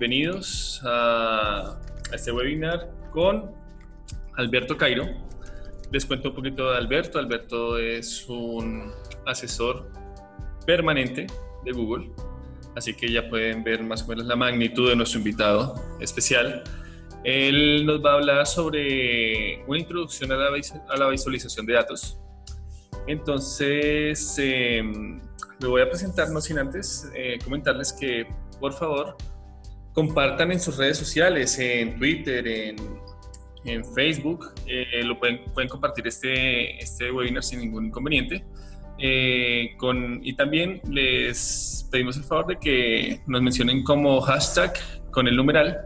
bienvenidos a este webinar con Alberto Cairo. Les cuento un poquito de Alberto. Alberto es un asesor permanente de Google, así que ya pueden ver más o menos la magnitud de nuestro invitado especial. Él nos va a hablar sobre una introducción a la visualización de datos. Entonces, me voy a presentar, no sin antes comentarles que, por favor, compartan en sus redes sociales, en Twitter, en Facebook. Pueden compartir este webinar sin ningún inconveniente. Y también les pedimos el favor de que nos mencionen como hashtag con el numeral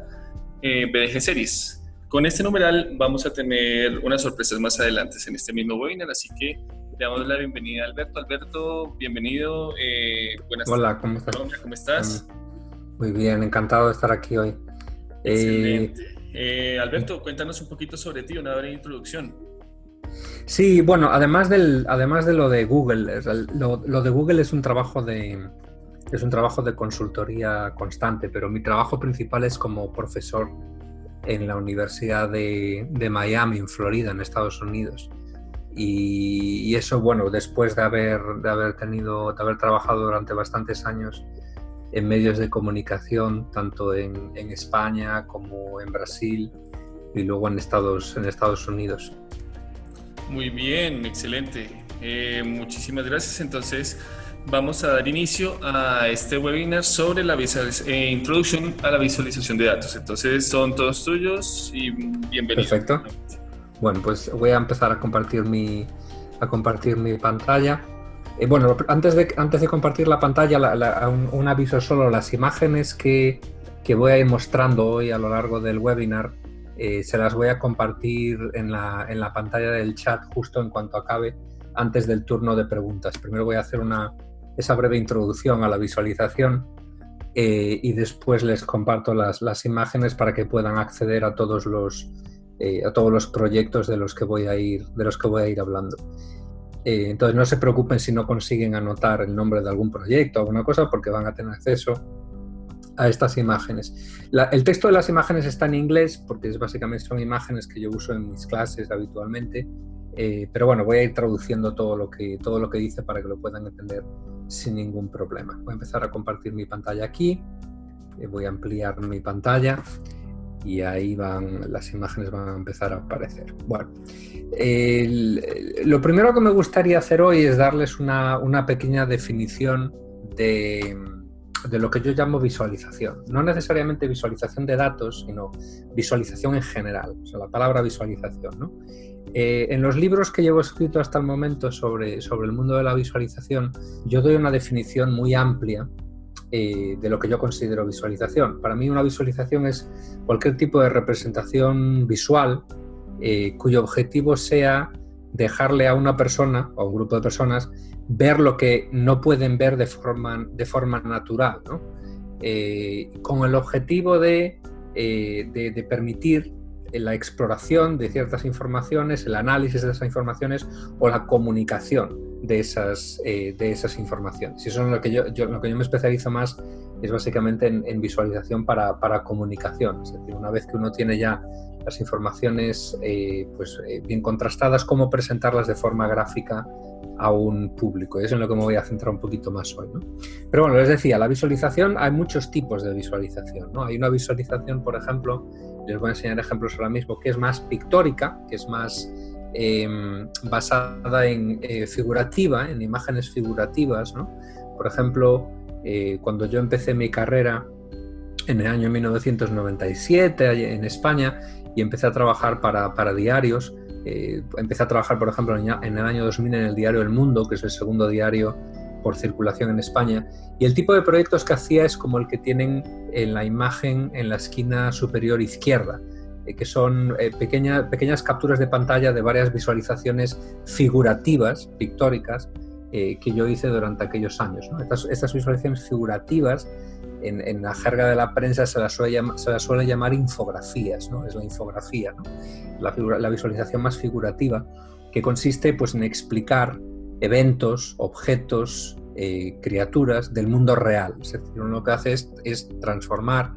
BDG Series. Con este numeral vamos a tener unas sorpresas más adelante en este mismo webinar, así que le damos la bienvenida a Alberto. Alberto, bienvenido. Buenas tardes. Hola, ¿cómo estás? Colombia, ¿cómo estás? Muy bien, encantado de estar aquí hoy. Excelente. Alberto, cuéntanos un poquito sobre ti, una breve introducción. Sí, bueno, además de lo de Google, lo de Google es un trabajo de consultoría constante, pero mi trabajo principal es como profesor en la Universidad de Miami, en Florida, en Estados Unidos. Y eso, bueno, después de haber trabajado durante bastantes años en medios de comunicación, tanto en España como en Brasil y luego en Estados Unidos. Muy bien, excelente. Muchísimas gracias. Entonces, vamos a dar inicio a este webinar sobre la introducción a la visualización de datos. Entonces, son todos tuyos y bienvenidos. Perfecto. Bueno, pues voy a empezar a compartir mi pantalla. Bueno, antes de compartir la pantalla, un aviso solo: las imágenes que voy a ir mostrando hoy a lo largo del webinar se las voy a compartir en la pantalla del chat justo en cuanto acabe, antes del turno de preguntas. Primero voy a hacer esa breve introducción a la visualización y después les comparto las imágenes para que puedan acceder a todos los proyectos de los que voy a ir hablando. Entonces no se preocupen si no consiguen anotar el nombre de algún proyecto o alguna cosa, porque van a tener acceso a estas imágenes. El texto de las imágenes está en inglés porque básicamente son imágenes que yo uso en mis clases habitualmente, pero bueno, voy a ir traduciendo todo lo que dice para que lo puedan entender sin ningún problema. Voy a empezar a compartir mi pantalla aquí, voy a ampliar mi pantalla y ahí las imágenes van a empezar a aparecer. Bueno, lo primero que me gustaría hacer hoy es darles una pequeña definición de lo que yo llamo visualización. No necesariamente visualización de datos, sino visualización en general, o sea, la palabra visualización, ¿no? En los libros que llevo escrito hasta el momento sobre el mundo de la visualización, yo doy una definición muy amplia de lo que yo considero visualización. Para mí una visualización es cualquier tipo de representación visual cuyo objetivo sea dejarle a una persona o a un grupo de personas ver lo que no pueden ver de forma natural, ¿no? Con el objetivo de permitir la exploración de ciertas informaciones, el análisis de esas informaciones o la comunicación de esas informaciones. Y eso es lo que yo me especializo más, es básicamente en visualización para comunicación. Es decir, una vez que uno tiene ya las informaciones bien contrastadas, cómo presentarlas de forma gráfica a un público. Y eso es en lo que me voy a centrar un poquito más hoy, ¿no? Pero bueno, les decía, la visualización, hay muchos tipos de visualización, ¿no? Hay una visualización, por ejemplo, les voy a enseñar ejemplos ahora mismo, que es más pictórica, que es más basada en figurativa, en imágenes figurativas, ¿no? Por ejemplo, cuando yo empecé mi carrera en el año 1997 en España y empecé a trabajar para diarios, empecé a trabajar, por ejemplo, en el año 2000 en el diario El Mundo, que es el segundo diario por circulación en España, y el tipo de proyectos que hacía es como el que tienen en la imagen en la esquina superior izquierda, que son pequeñas capturas de pantalla de varias visualizaciones figurativas, pictóricas, que yo hice durante aquellos años, ¿no? Estas visualizaciones figurativas, en la jerga de la prensa se las suele llamar infografías, ¿no? Es la infografía, ¿no? La visualización más figurativa, que consiste pues, en explicar eventos, objetos, criaturas del mundo real. Es decir, uno lo que hace es transformar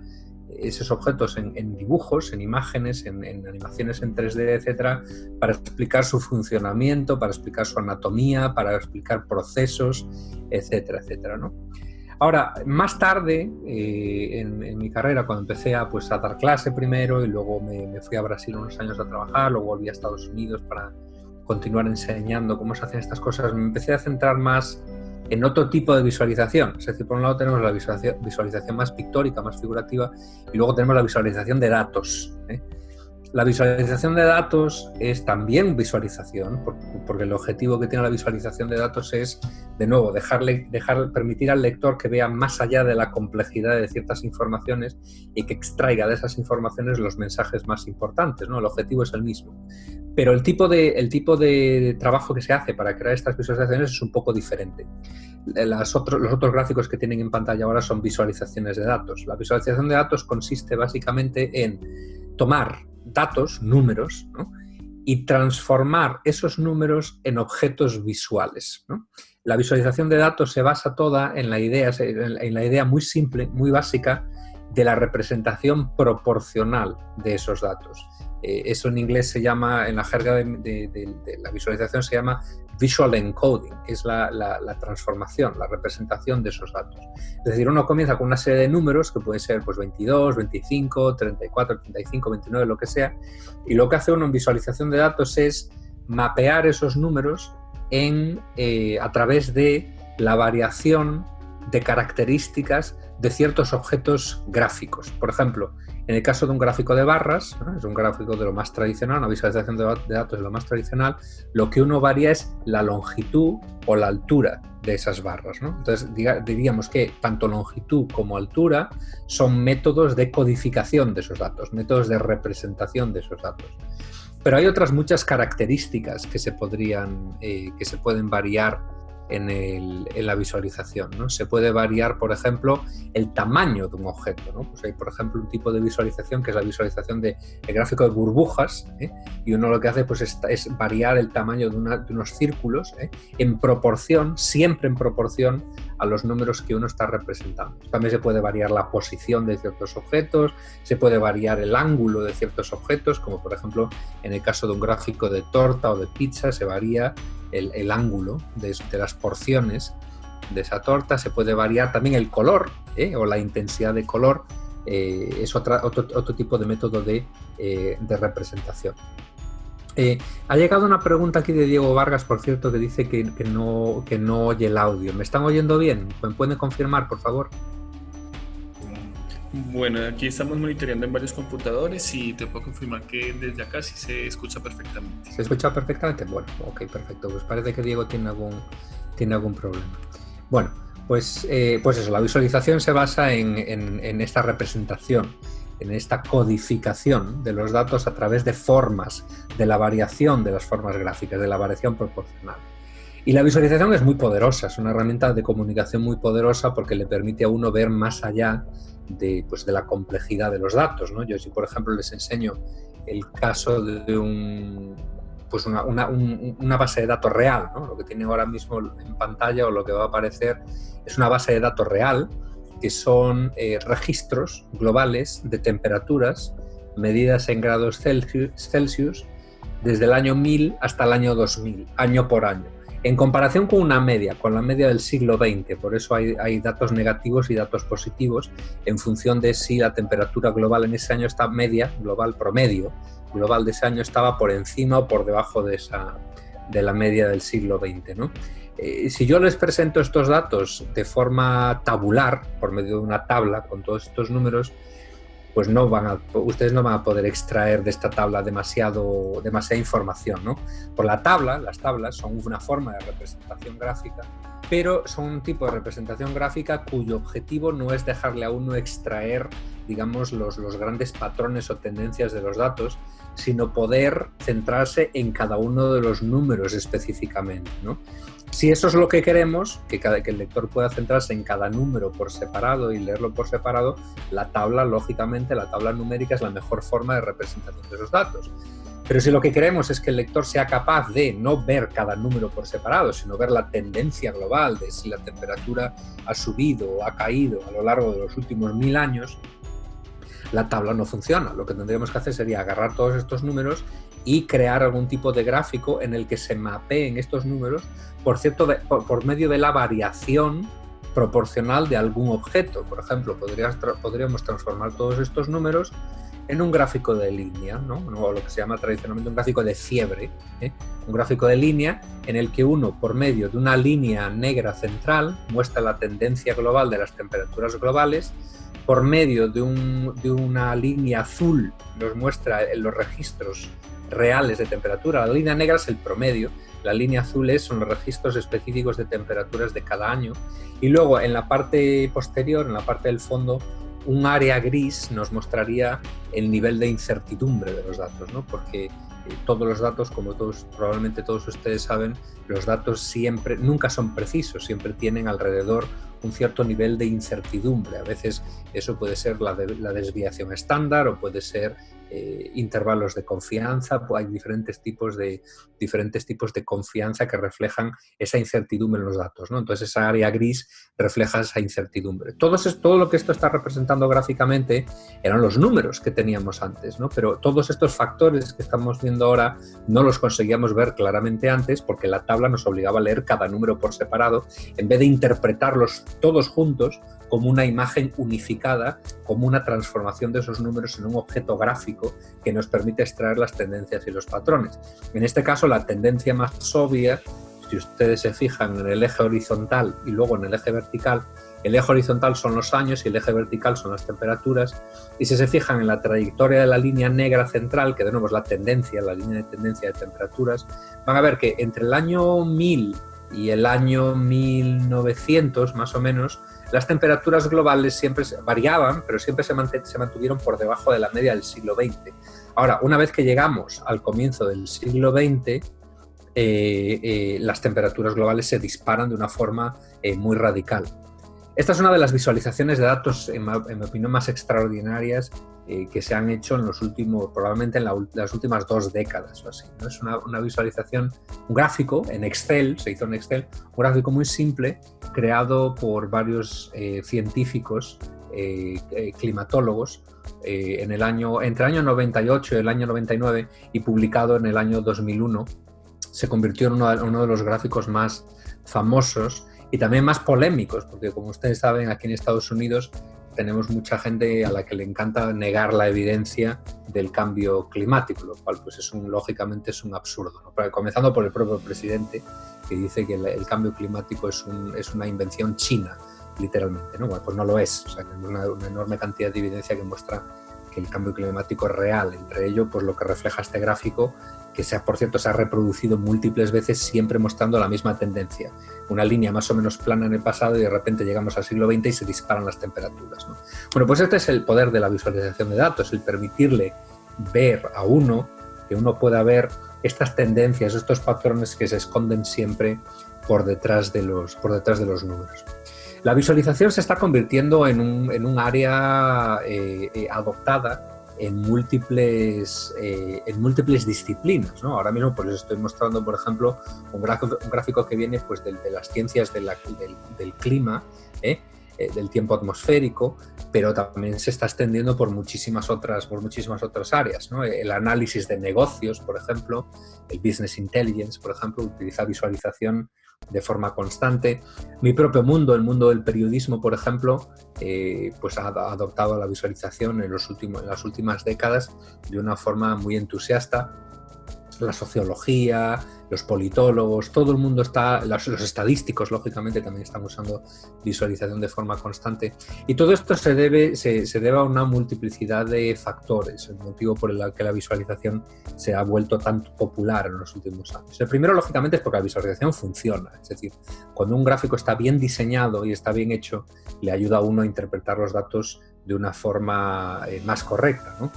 esos objetos en dibujos, en imágenes, en animaciones en 3D, etcétera, para explicar su funcionamiento, para explicar su anatomía, para explicar procesos, etcétera, etcétera, ¿no? Ahora, más tarde, en mi carrera, cuando empecé a dar clase primero y luego me fui a Brasil unos años a trabajar, luego volví a Estados Unidos para continuar enseñando cómo se hacen estas cosas, me empecé a centrar más en otro tipo de visualización. Es decir, por un lado tenemos la visualización más pictórica, más figurativa, y luego tenemos la visualización de datos, ¿eh? La visualización de datos es también visualización, porque el objetivo que tiene la visualización de datos es, de nuevo, permitir al lector que vea más allá de la complejidad de ciertas informaciones y que extraiga de esas informaciones los mensajes más importantes, ¿no? El objetivo es el mismo. Pero el tipo de trabajo que se hace para crear estas visualizaciones es un poco diferente. Los otros gráficos que tienen en pantalla ahora son visualizaciones de datos. La visualización de datos consiste básicamente en tomar datos, números, ¿no? Y transformar esos números en objetos visuales, ¿no? La visualización de datos se basa toda en la idea muy simple, muy básica, de la representación proporcional de esos datos. Eso en inglés se llama, en la jerga de la visualización se llama visual encoding, que es la transformación, la representación de esos datos. Es decir, uno comienza con una serie de números que puede ser 22, 25, 34, 35, 29, lo que sea, y lo que hace uno en visualización de datos es mapear esos números a través de la variación de características de ciertos objetos gráficos. Por ejemplo, en el caso de un gráfico de barras, ¿no? Es un gráfico de lo más tradicional, una visualización de datos de lo más tradicional, lo que uno varía es la longitud o la altura de esas barras, ¿no? Entonces, diríamos que tanto longitud como altura son métodos de codificación de esos datos, métodos de representación de esos datos. Pero hay otras muchas características que se pueden variar en la visualización, ¿no? Se puede variar, por ejemplo, el tamaño de un objeto, ¿no? Pues hay, por ejemplo, un tipo de visualización que es la visualización del gráfico de burbujas, ¿eh? Y uno lo que hace pues, es variar el tamaño de unos círculos, ¿eh? Siempre en proporción a los números que uno está representando. También se puede variar la posición de ciertos objetos, se puede variar el ángulo de ciertos objetos, como por ejemplo en el caso de un gráfico de torta o de pizza se varía el ángulo de las porciones de esa torta, se puede variar también el color, o la intensidad de color, es otro tipo de método de representación. Ha llegado una pregunta aquí de Diego Vargas, por cierto, que dice que no oye el audio. ¿Me están oyendo bien? ¿Me pueden confirmar, por favor? Bueno, aquí estamos monitoreando en varios computadores y te puedo confirmar que desde acá sí se escucha perfectamente. ¿Se escucha perfectamente? Bueno, ok, perfecto. Pues parece que Diego tiene algún problema. Bueno, pues eso, la visualización se basa en esta representación, en esta codificación de los datos a través de formas, de la variación de las formas gráficas, de la variación proporcional. Y la visualización es muy poderosa, es una herramienta de comunicación muy poderosa porque le permite a uno ver más allá de la complejidad de los datos, ¿no? Yo, si por ejemplo les enseño el caso de una base de datos real, ¿no? Lo que tienen ahora mismo en pantalla o lo que va a aparecer es una base de datos real, que son registros globales de temperaturas medidas en grados Celsius desde el año 1000 hasta el año 2000, año por año, en comparación con la media del siglo XX. Por eso hay datos negativos y datos positivos en función de si la temperatura global en ese año está media, global, promedio global de ese año estaba por encima o por debajo de la media del siglo XX, ¿no? Si yo les presento estos datos de forma tabular, por medio de una tabla con todos estos números, pues ustedes no van a poder extraer de esta tabla demasiada información, ¿no? Por las tablas son una forma de representación gráfica, pero son un tipo de representación gráfica cuyo objetivo no es dejarle a uno extraer, digamos, los grandes patrones o tendencias de los datos, sino poder centrarse en cada uno de los números específicamente, ¿no? Si eso es lo que queremos, que el lector pueda centrarse en cada número por separado y leerlo por separado, la tabla numérica es la mejor forma de representación de esos datos. Pero si lo que queremos es que el lector sea capaz de no ver cada número por separado, sino ver la tendencia global de si la temperatura ha subido o ha caído a lo largo de los últimos 1000 años, la tabla no funciona. Lo que tendríamos que hacer sería agarrar todos estos números y crear algún tipo de gráfico en el que se mapeen estos números por medio de la variación proporcional de algún objeto. Por ejemplo, podríamos transformar todos estos números en un gráfico de línea, ¿no? O lo que se llama tradicionalmente un gráfico de fiebre, ¿eh? Un gráfico de línea en el que uno, por medio de una línea negra central, muestra la tendencia global de las temperaturas globales, por medio de una línea azul nos muestra los registros reales de temperatura. La línea negra es el promedio, la línea azul son los registros específicos de temperaturas de cada año, y luego en la parte posterior, en la parte del fondo, un área gris nos mostraría el nivel de incertidumbre de los datos, ¿no? Porque todos los datos, como probablemente todos ustedes saben, los datos nunca son precisos, siempre tienen alrededor un cierto nivel de incertidumbre. A veces eso puede ser la desviación estándar o puede ser intervalos de confianza. Hay diferentes tipos de confianza que reflejan esa incertidumbre en los datos, ¿no? Entonces esa área gris refleja esa incertidumbre. Todo lo que esto está representando gráficamente eran los números que teníamos antes, ¿no? Pero todos estos factores que estamos viendo ahora no los conseguíamos ver claramente antes porque la tabla nos obligaba a leer cada número por separado en vez de interpretarlos todos juntos como una imagen unificada, como una transformación de esos números en un objeto gráfico que nos permite extraer las tendencias y los patrones. En este caso, la tendencia más obvia, si ustedes se fijan en el eje horizontal y luego en el eje vertical, el eje horizontal son los años y el eje vertical son las temperaturas, y si se fijan en la trayectoria de la línea negra central, que de nuevo es la línea de tendencia de temperaturas, van a ver que entre el año 1000 y el año 1900, más o menos, las temperaturas globales siempre variaban, pero siempre se mantuvieron por debajo de la media del siglo XX. Ahora, una vez que llegamos al comienzo del siglo XX, las temperaturas globales se disparan de una forma muy radical. Esta es una de las visualizaciones de datos, en mi opinión, más extraordinarias que se han hecho probablemente en las últimas 2 décadas o así, ¿no? Es una visualización, un gráfico en Excel, se hizo en Excel, un gráfico muy simple, creado por varios científicos, climatólogos, entre el año 98 y el año 99, y publicado en el año 2001. Se convirtió en uno de los gráficos más famosos y también más polémicos, porque como ustedes saben, aquí en Estados Unidos tenemos mucha gente a la que le encanta negar la evidencia del cambio climático, lo cual pues lógicamente es un absurdo, ¿no? Pero comenzando por el propio presidente, que dice que el cambio climático es una invención china, literalmente, ¿no? Bueno, pues no lo es. O sea, tenemos una enorme cantidad de evidencia que muestra que el cambio climático es real. Entre ello, pues lo que refleja este gráfico, que por cierto se ha reproducido múltiples veces, siempre mostrando la misma tendencia. Una línea más o menos plana en el pasado y de repente llegamos al siglo XX y se disparan las temperaturas, ¿no? Bueno, pues este es el poder de la visualización de datos, el permitirle ver a que uno pueda ver estas tendencias, estos patrones que se esconden siempre por detrás de los números. La visualización se está convirtiendo en un área adoptada en múltiples disciplinas, ¿no? Ahora mismo pues les estoy mostrando, por ejemplo, un gráfico que viene pues, de las ciencias del clima, del tiempo atmosférico, pero también se está extendiendo por muchísimas otras áreas, ¿no? El análisis de negocios, por ejemplo, el business intelligence, por ejemplo, utiliza visualización de forma constante. Mi propio mundo, el mundo del periodismo, por ejemplo, pues ha adoptado la visualización en las últimas décadas de una forma muy entusiasta. La sociología, los politólogos, todo el mundo los estadísticos, lógicamente, también están usando visualización de forma constante. Y todo esto se debe a una multiplicidad de factores, el motivo por el que la visualización se ha vuelto tan popular en los últimos años. El primero, lógicamente, es porque la visualización funciona. Es decir, cuando un gráfico está bien diseñado y está bien hecho, le ayuda a uno a interpretar los datos de una forma más correcta, ¿no?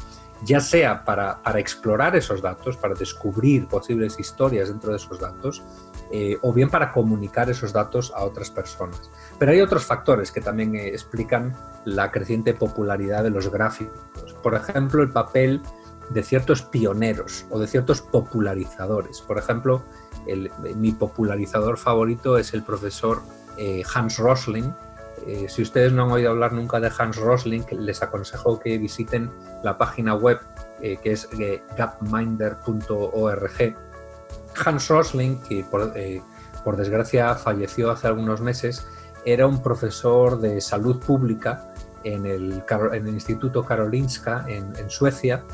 Ya sea para explorar esos datos, para descubrir posibles historias dentro de esos datos, o bien para comunicar esos datos a otras personas. Pero hay otros factores que también explican la creciente popularidad de los gráficos. Por ejemplo, el papel de ciertos pioneros o de ciertos popularizadores. Por ejemplo, mi popularizador favorito es el profesor Hans Rosling, Si ustedes no han oído hablar nunca de Hans Rosling, les aconsejo que visiten la página web que es gapminder.org. Hans Rosling, que por desgracia falleció hace algunos meses, era un profesor de salud pública en el Instituto Karolinska en Suecia,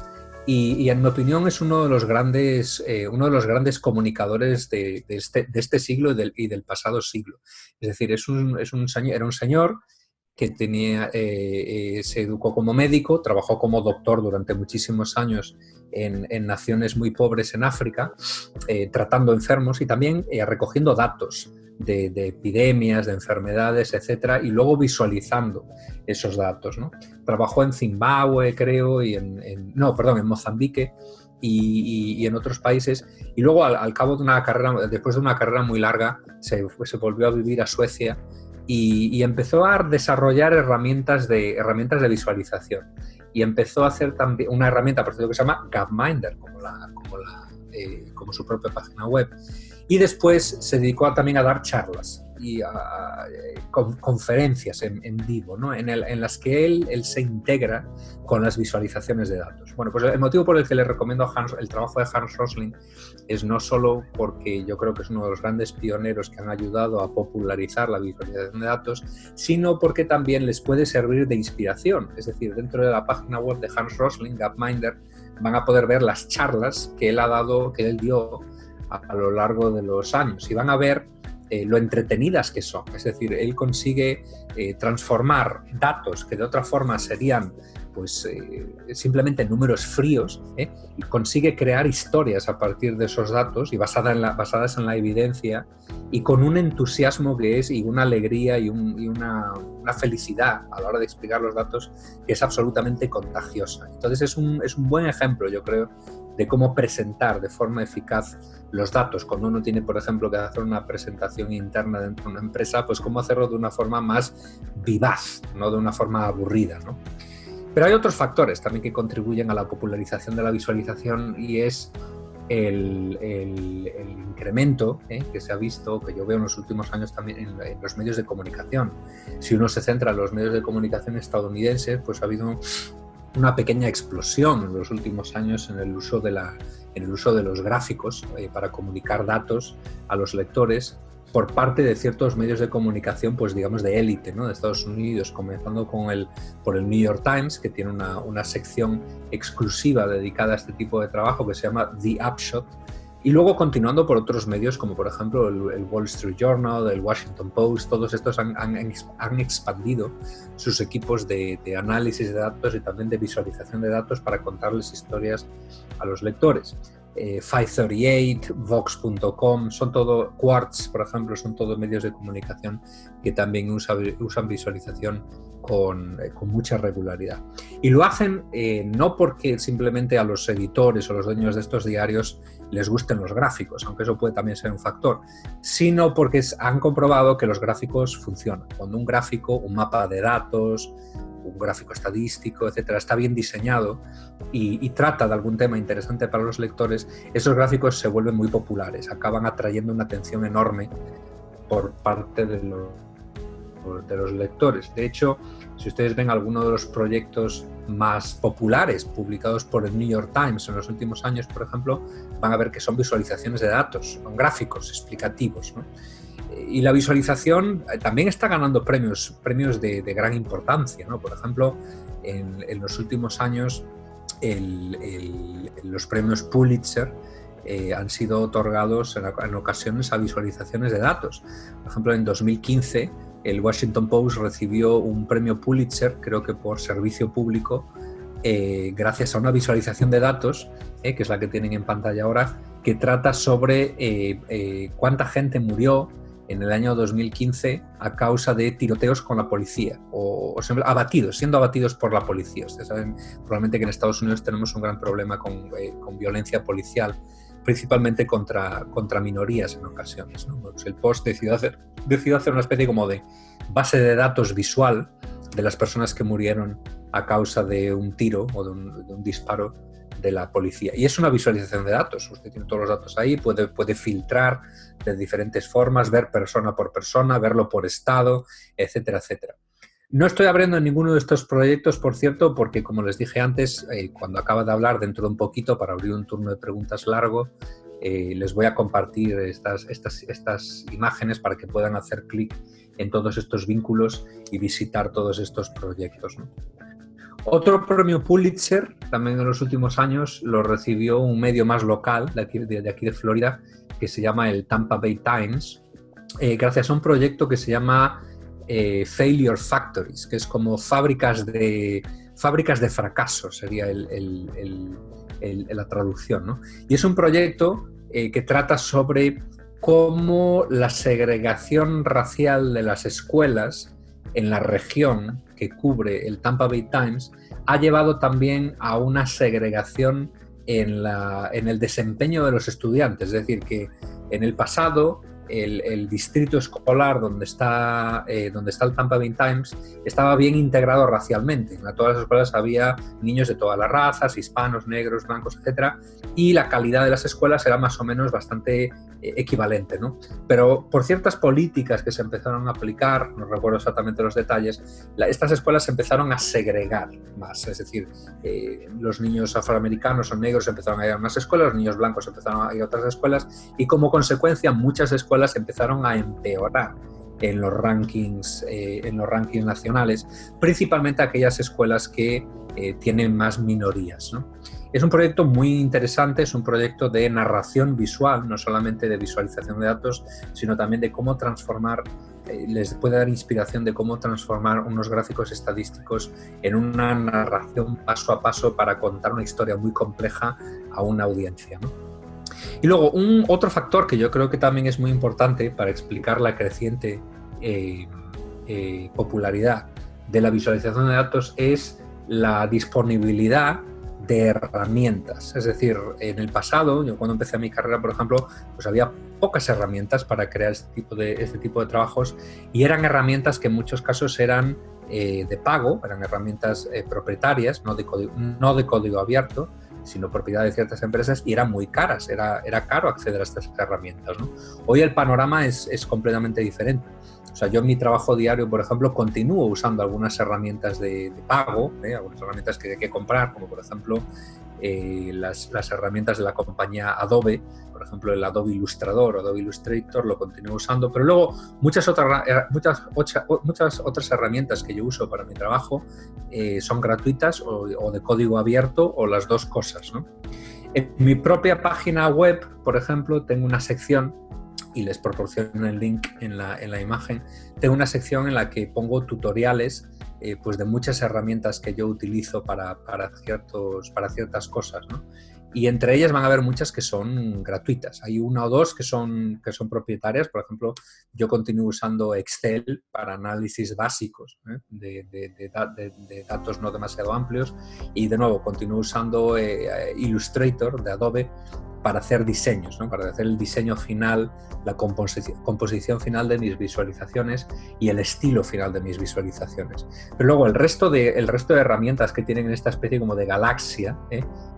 y en mi opinión es uno de los grandes comunicadores de este siglo y del pasado siglo. Es decir, era un señor que se educó como médico, trabajó como doctor durante muchísimos años en naciones muy pobres en África, tratando enfermos y también recogiendo datos de epidemias, de enfermedades, etcétera, y luego visualizando esos datos, ¿no? Trabajó en Zimbabue, creo, en Mozambique y en otros países, y luego al cabo de una carrera, después de una carrera muy larga, se volvió a vivir a Suecia y empezó a desarrollar herramientas de visualización, y empezó a hacer también una herramienta, por cierto, que se llama Gapminder, como su propia página web. Y después se dedicó también a dar charlas y conferencias en vivo, ¿no? en las que él se integra con las visualizaciones de datos. Bueno, pues el motivo por el que le recomiendo el trabajo de Hans Rosling es no solo porque yo creo que es uno de los grandes pioneros que han ayudado a popularizar la visualización de datos, sino porque también les puede servir de inspiración. Es decir, dentro de la página web de Hans Rosling, Gapminder, van a poder ver las charlas que él dio a lo largo de los años, y van a ver lo entretenidas que son. Es decir, él consigue transformar datos que de otra forma serían simplemente números fríos, y consigue crear historias a partir de esos datos y basadas en la evidencia, y con un entusiasmo y una alegría y una felicidad a la hora de explicar los datos que es absolutamente contagiosa. Entonces es un buen ejemplo, yo creo, de cómo presentar de forma eficaz los datos cuando uno tiene, por ejemplo, que hacer una presentación interna dentro de una empresa, pues cómo hacerlo de una forma más vivaz, no de una forma aburrida, ¿no? Pero hay otros factores también que contribuyen a la popularización de la visualización, y es el incremento que se ha visto, que yo veo en los últimos años también en los medios de comunicación. Si uno se centra en los medios de comunicación estadounidenses, pues ha habido una pequeña explosión en los últimos años en el uso de los gráficos para comunicar datos a los lectores por parte de ciertos medios de comunicación, pues digamos de élite, ¿no? De Estados Unidos, comenzando por el New York Times, que tiene una sección exclusiva dedicada a este tipo de trabajo que se llama The Upshot, y luego continuando por otros medios como por ejemplo el Wall Street Journal, el Washington Post. Todos estos han expandido sus equipos de análisis de datos y también de visualización de datos para contarles historias a los lectores. 538, Vox.com, son todo, Quartz, por ejemplo, son todos medios de comunicación que también usan visualización con mucha regularidad. Y lo hacen no porque simplemente a los editores o los dueños de estos diarios les gusten los gráficos, aunque eso puede también ser un factor, sino porque han comprobado que los gráficos funcionan. Cuando un gráfico, un mapa de datos, un gráfico estadístico, etcétera, está bien diseñado y trata de algún tema interesante para los lectores, esos gráficos se vuelven muy populares, acaban atrayendo una atención enorme por parte de los lectores. De hecho, si ustedes ven alguno de los proyectos más populares publicados por el New York Times en los últimos años, por ejemplo, van a ver que son visualizaciones de datos, son gráficos explicativos, ¿no? Y la visualización también está ganando premios de gran importancia, ¿no? Por ejemplo, en los últimos años los premios Pulitzer han sido otorgados en ocasiones a visualizaciones de datos. Por ejemplo, en 2015 el Washington Post recibió un premio Pulitzer, creo que por servicio público, gracias a una visualización de datos, que es la que tienen en pantalla ahora, que trata sobre cuánta gente murió en el año 2015 a causa de tiroteos con la policía o siendo abatidos por la policía. Ustedes saben probablemente que en Estados Unidos tenemos un gran problema con violencia policial, principalmente contra minorías en ocasiones, ¿no? Pues el Post decidió hacer una especie como de base de datos visual de las personas que murieron a causa de un tiro o de un disparo de la policía. Y es una visualización de datos. Usted tiene todos los datos ahí, puede filtrar de diferentes formas, ver persona por persona, verlo por estado, etcétera, etcétera. No estoy abriendo ninguno de estos proyectos, por cierto, porque como les dije antes, cuando acaba de hablar, dentro de un poquito, para abrir un turno de preguntas largo, les voy a compartir estas imágenes para que puedan hacer clic en todos estos vínculos y visitar todos estos proyectos, ¿no? Otro premio Pulitzer, también en los últimos años, lo recibió un medio más local de aquí de Florida, que se llama el Tampa Bay Times, gracias a un proyecto que se llama Failure Factories, que es como fábricas de fracaso, sería la traducción, ¿no? Y es un proyecto que trata sobre cómo la segregación racial de las escuelas en la región que cubre el Tampa Bay Times ha llevado también a una segregación en el desempeño de los estudiantes. Es decir, que en el pasado el distrito escolar donde está el Tampa Bay Times estaba bien integrado racialmente. En todas las escuelas había niños de todas las razas, hispanos, negros, blancos, etc. Y la calidad de las escuelas era más o menos bastante equivalente, ¿no? Pero por ciertas políticas que se empezaron a aplicar, no recuerdo exactamente los detalles, estas escuelas se empezaron a segregar más. Es decir, los niños afroamericanos o negros empezaron a ir a unas escuelas, los niños blancos empezaron a ir a otras escuelas y como consecuencia muchas escuelas empezaron a empeorar en los rankings nacionales, principalmente aquellas escuelas que tienen más minorías, ¿no? Es un proyecto muy interesante, es un proyecto de narración visual, no solamente de visualización de datos, sino también de cómo transformar, les puede dar inspiración de cómo transformar unos gráficos estadísticos en una narración paso a paso para contar una historia muy compleja a una audiencia, ¿no? Y luego, otro factor que yo creo que también es muy importante para explicar la creciente popularidad de la visualización de datos es la disponibilidad de herramientas. Es decir, en el pasado, yo cuando empecé mi carrera, por ejemplo, pues había pocas herramientas para crear este tipo de trabajos y eran herramientas que en muchos casos eran de pago, eran herramientas propietarias, no de código abierto, sino propiedad de ciertas empresas y eran muy caras, era caro acceder a estas herramientas, ¿no? Hoy el panorama es completamente diferente. O sea, yo en mi trabajo diario, por ejemplo, continúo usando algunas herramientas de pago, algunas herramientas que hay que comprar, como por ejemplo las herramientas de la compañía Adobe, por ejemplo el Adobe Illustrator o Adobe Illustrator lo continúo usando, pero luego muchas otras herramientas que yo uso para mi trabajo son gratuitas o de código abierto o las dos cosas, ¿no? En mi propia página web, por ejemplo, tengo una sección y les proporciono el link en la imagen, tengo una sección en la que pongo tutoriales pues de muchas herramientas que yo utilizo para ciertas cosas, ¿no? Y entre ellas van a haber muchas que son gratuitas. Hay una o dos que son propietarias. Por ejemplo, yo continúo usando Excel para análisis básicos de datos no demasiado amplios y de nuevo continúo usando Illustrator de Adobe para hacer diseños, ¿no? Para hacer el diseño final, la composición final de mis visualizaciones y el estilo final de mis visualizaciones. Pero luego el resto de herramientas que tienen esta especie como de galaxia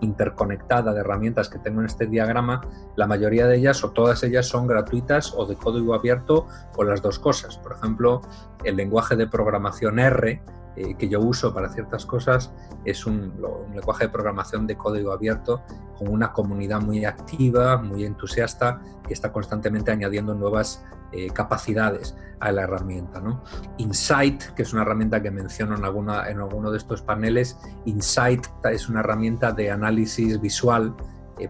interconectada de herramientas que tengo en este diagrama, la mayoría de ellas o todas ellas son gratuitas o de código abierto o las dos cosas. Por ejemplo, el lenguaje de programación R, que yo uso para ciertas cosas, es un lenguaje de programación de código abierto con una comunidad muy activa, muy entusiasta, que está constantemente añadiendo nuevas capacidades a la herramienta, ¿no? Insight, que es una herramienta que menciono en alguno de estos paneles, Insight es una herramienta de análisis visual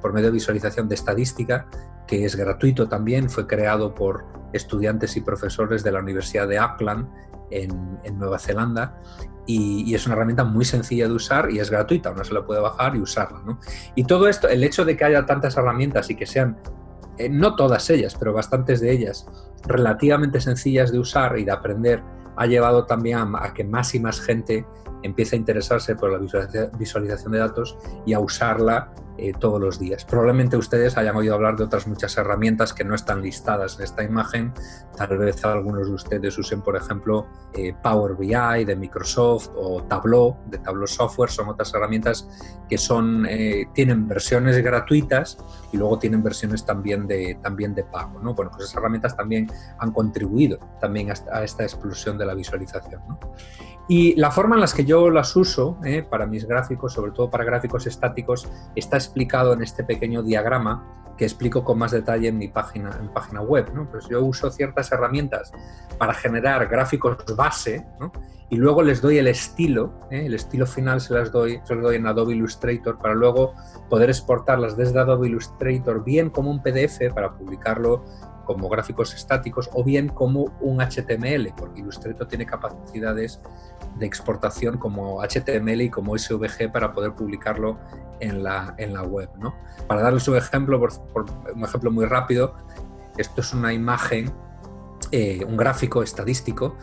por medio de visualización de estadística, que es gratuito también, fue creado por estudiantes y profesores de la Universidad de Auckland en Nueva Zelanda y es una herramienta muy sencilla de usar y es gratuita, uno se la puede bajar y usarla, ¿no? Y todo esto, el hecho de que haya tantas herramientas y que sean, no todas ellas, pero bastantes de ellas, relativamente sencillas de usar y de aprender, ha llevado también a que más y más gente empiece a interesarse por la visualización de datos y a usarla todos los días. Probablemente ustedes hayan oído hablar de otras muchas herramientas que no están listadas en esta imagen. Tal vez algunos de ustedes usen, por ejemplo, Power BI de Microsoft o Tableau de Tableau Software. Son otras herramientas que tienen versiones gratuitas y luego tienen versiones también de pago, ¿no? Bueno, pues esas herramientas también han contribuido también a esta explosión de la visualización, ¿no? Y la forma en la que yo las uso para mis gráficos, sobre todo para gráficos estáticos, está explicado en este pequeño diagrama que explico con más detalle en mi página web, ¿no? Pues yo uso ciertas herramientas para generar gráficos base, ¿no? Y luego les doy el estilo final se los doy en Adobe Illustrator para luego poder exportarlas desde Adobe Illustrator bien como un PDF para publicarlo como gráficos estáticos o bien como un HTML, porque Illustrator tiene capacidades de exportación como HTML y como SVG para poder publicarlo en la web, ¿no? Para darles un ejemplo, por un ejemplo muy rápido, esto es una imagen, un gráfico estadístico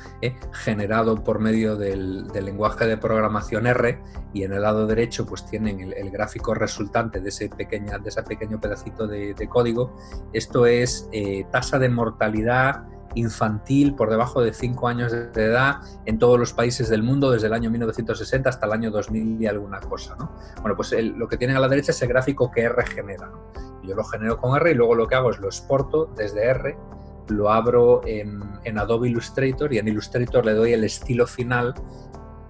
generado por medio del lenguaje de programación R, y en el lado derecho pues tienen el gráfico resultante de ese pequeño pedacito de código. Esto es tasa de mortalidad infantil por debajo de 5 años de edad en todos los países del mundo desde el año 1960 hasta el año 2000 y alguna cosa, ¿no? Bueno, pues lo que tienen a la derecha es el gráfico que R genera, ¿no? Yo lo genero con R y luego lo que hago es lo exporto desde R, lo abro en Adobe Illustrator y en Illustrator le doy el estilo final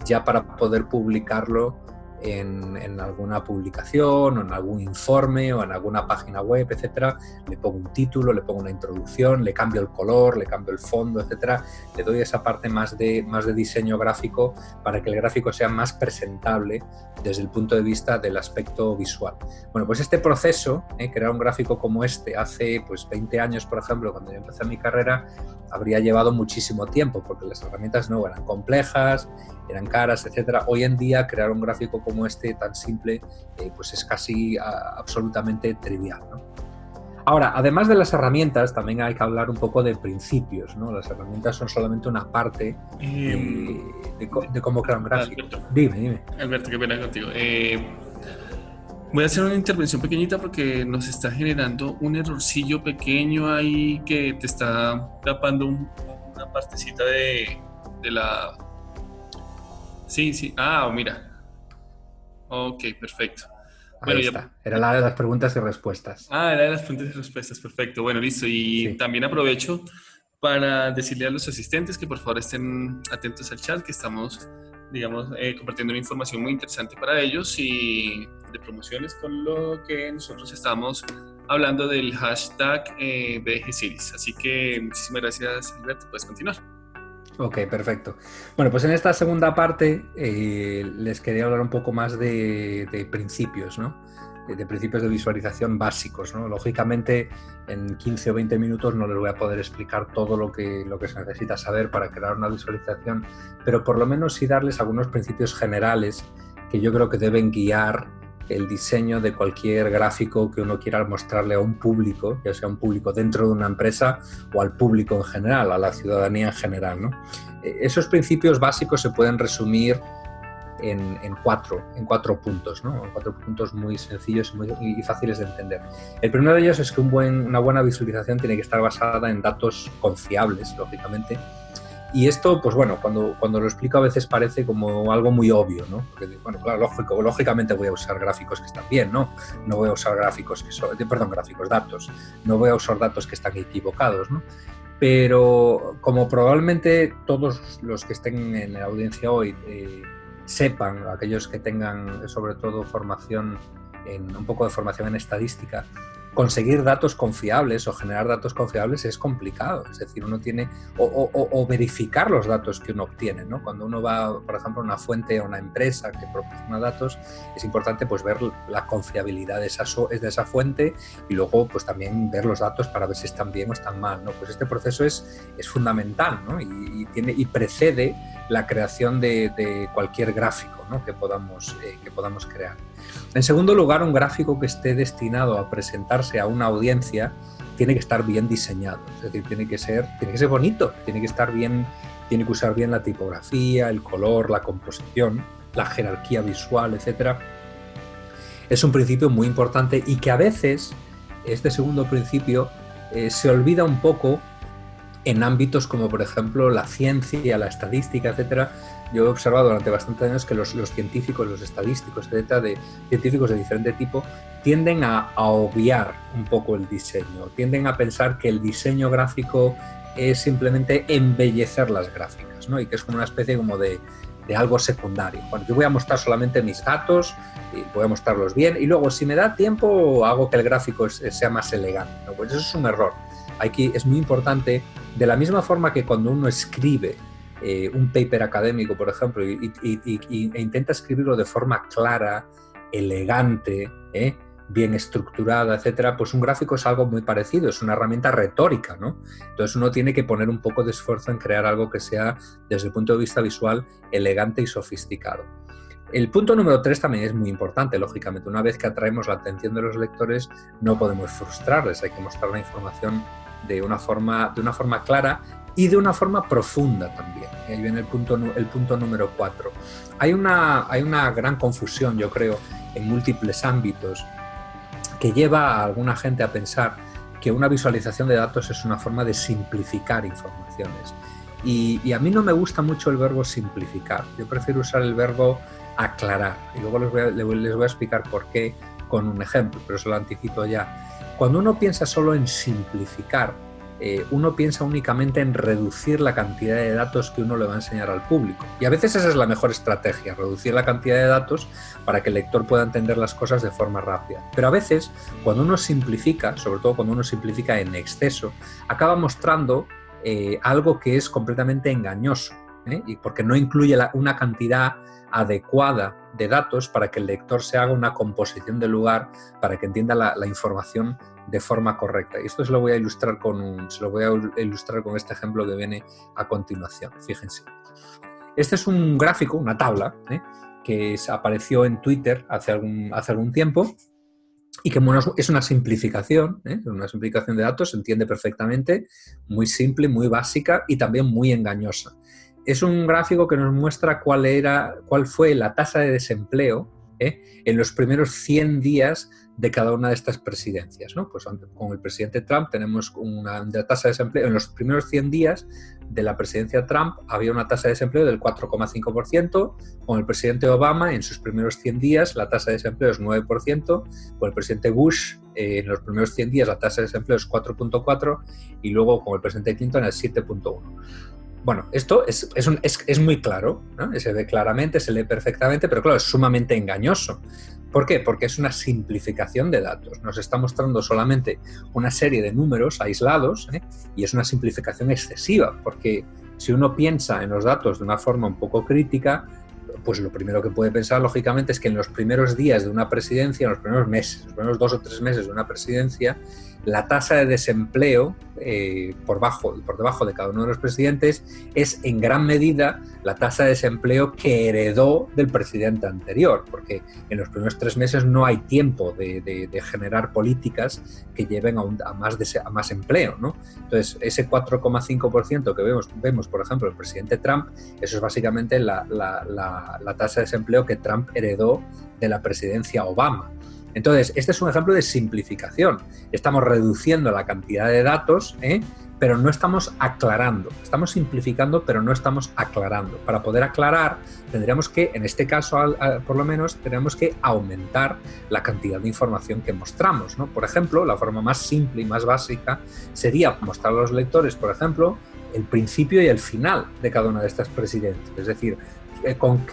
ya para poder publicarlo en alguna publicación o en algún informe o en alguna página web, etcétera. Le pongo un título, le pongo una introducción, le cambio el color, le cambio el fondo, etcétera. Le doy esa parte más de diseño gráfico para que el gráfico sea más presentable desde el punto de vista del aspecto visual. Bueno, pues este proceso, crear un gráfico como este hace 20 años, por ejemplo, cuando yo empecé mi carrera, habría llevado muchísimo tiempo porque las herramientas no eran complejas, eran caras, etcétera. Hoy en día crear un gráfico como este tan simple pues es casi absolutamente trivial, ¿no? Ahora, además de las herramientas, también hay que hablar un poco de principios, ¿no? Las herramientas son solamente una parte de cómo crear un gráfico. Alberto, Dime. Alberto, qué pena contigo. Voy a hacer una intervención pequeñita porque nos está generando un errorcillo pequeño ahí que te está tapando una partecita de la... Sí. Ah, mira. Ok, perfecto. Ahí está. Era la de las preguntas y respuestas. Ah, era de las preguntas y respuestas. Perfecto. Bueno, listo. Y sí, también aprovecho para decirle a los asistentes que por favor estén atentos al chat, que estamos, digamos, compartiendo una información muy interesante para ellos y de promociones con lo que nosotros estamos hablando del hashtag BG Series. Así que muchísimas gracias, Alberto. Puedes continuar. Ok, perfecto. Bueno, pues en esta segunda parte les quería hablar un poco más de principios, ¿no? De principios de visualización básicos, ¿no? Lógicamente, en 15 o 20 minutos no les voy a poder explicar todo lo que se necesita saber para crear una visualización, pero por lo menos sí darles algunos principios generales que yo creo que deben guiar el diseño de cualquier gráfico que uno quiera mostrarle a un público, ya sea un público dentro de una empresa o al público en general, a la ciudadanía en general, ¿no? Esos principios básicos se pueden resumir en cuatro puntos, ¿no? En 4 puntos muy sencillos y fáciles de entender. El primero de ellos es que una buena visualización tiene que estar basada en datos confiables, lógicamente. Y esto, pues bueno, cuando lo explico a veces parece como algo muy obvio, ¿no? Porque, bueno, claro, lógicamente voy a usar gráficos que están bien, ¿no? No voy a usar datos. No voy a usar datos que están equivocados, ¿no? Pero como probablemente todos los que estén en la audiencia hoy sepan, aquellos que tengan sobre todo un poco de formación en estadística, conseguir datos confiables o generar datos confiables es complicado. Es decir, uno tiene o verificar los datos que uno obtiene, ¿no? Cuando uno va, por ejemplo, a una fuente o una empresa que proporciona datos, es importante pues ver la confiabilidad de esa fuente y luego pues también ver los datos para ver si están bien o están mal, ¿no? Pues este proceso es fundamental, ¿no? Y precede la creación de cualquier gráfico, ¿no? que podamos crear. En segundo lugar, un gráfico que esté destinado a presentarse a una audiencia tiene que estar bien diseñado, es decir, tiene que ser bonito, tiene que estar bien, tiene que usar bien la tipografía, el color, la composición. la jerarquía visual, etcétera, es un principio muy importante y que a veces este segundo principio se olvida un poco en ámbitos como, por ejemplo, la ciencia, la estadística, etcétera. Yo he observado durante bastantes años que los científicos, los estadísticos, etcétera, científicos de diferente tipo, tienden a obviar un poco el diseño, tienden a pensar que el diseño gráfico es simplemente embellecer las gráficas, ¿no? Y que es como una especie como de algo secundario. Bueno, yo voy a mostrar solamente mis datos, y voy a mostrarlos bien, y luego, si me da tiempo, hago que el gráfico sea más elegante, ¿no? Pues eso es un error. Aquí es muy importante, de la misma forma que cuando uno escribe un paper académico, por ejemplo, e intenta escribirlo de forma clara, elegante, bien estructurada, etcétera, pues un gráfico es algo muy parecido, es una herramienta retórica, ¿no? Entonces uno tiene que poner un poco de esfuerzo en crear algo que sea, desde el punto de vista visual, elegante y sofisticado. El punto número 3 también es muy importante, lógicamente. Una vez que atraemos la atención de los lectores, no podemos frustrarles, hay que mostrar la información de una forma clara y de una forma profunda también. Y ahí viene el punto número 4. Hay una gran confusión, yo creo, en múltiples ámbitos, que lleva a alguna gente a pensar que una visualización de datos es una forma de simplificar informaciones. Y a mí no me gusta mucho el verbo simplificar. Yo prefiero usar el verbo aclarar. Y luego les voy a explicar por qué con un ejemplo, pero se lo anticipo ya. Cuando uno piensa solo en simplificar, uno piensa únicamente en reducir la cantidad de datos que uno le va a enseñar al público. Y a veces esa es la mejor estrategia, reducir la cantidad de datos para que el lector pueda entender las cosas de forma rápida. Pero a veces, cuando uno simplifica, sobre todo cuando uno simplifica en exceso, acaba mostrando algo que es completamente engañoso, y porque no incluye una cantidad adecuada de datos para que el lector se haga una composición del lugar, para que entienda la información de forma correcta. Y esto se lo voy a ilustrar con este ejemplo que viene a continuación. Fíjense. Este es un gráfico, una tabla, que apareció en Twitter hace algún tiempo, y que bueno, es una simplificación de datos, se entiende perfectamente, muy simple, muy básica y también muy engañosa. Es un gráfico que nos muestra cuál fue la tasa de desempleo en los primeros 100 días de cada una de estas presidencias, ¿no? Pues con el presidente Trump tenemos una tasa de desempleo. En los primeros 100 días de la presidencia Trump había una tasa de desempleo del 4,5%, con el presidente Obama en sus primeros 100 días la tasa de desempleo es 9%, con el presidente Bush en los primeros 100 días la tasa de desempleo es 4,4% y luego con el presidente Clinton es 7,1%. Bueno, esto es muy claro, ¿no? Se ve claramente, se lee perfectamente, pero claro, es sumamente engañoso. ¿Por qué? Porque es una simplificación de datos. Nos está mostrando solamente una serie de números aislados, y es una simplificación excesiva, porque si uno piensa en los datos de una forma un poco crítica, pues lo primero que puede pensar, lógicamente, es que en los primeros días de una presidencia, en los primeros meses, los primeros 2 o 3 meses de una presidencia, la tasa de desempleo por debajo de cada uno de los presidentes es en gran medida la tasa de desempleo que heredó del presidente anterior, porque en los primeros 3 meses no hay tiempo de generar políticas que lleven a más empleo, ¿no? Entonces, ese 4,5% que vemos, por ejemplo, el presidente Trump, eso es básicamente la tasa de desempleo que Trump heredó de la presidencia Obama. Entonces, este es un ejemplo de simplificación. Estamos reduciendo la cantidad de datos, pero no estamos aclarando. Estamos simplificando, pero no estamos aclarando. Para poder aclarar, tendríamos que, en este caso, por lo menos, tendríamos que aumentar la cantidad de información que mostramos, ¿no? Por ejemplo, la forma más simple y más básica sería mostrar a los lectores, por ejemplo, el principio y el final de cada una de estas presidencias. Es decir, con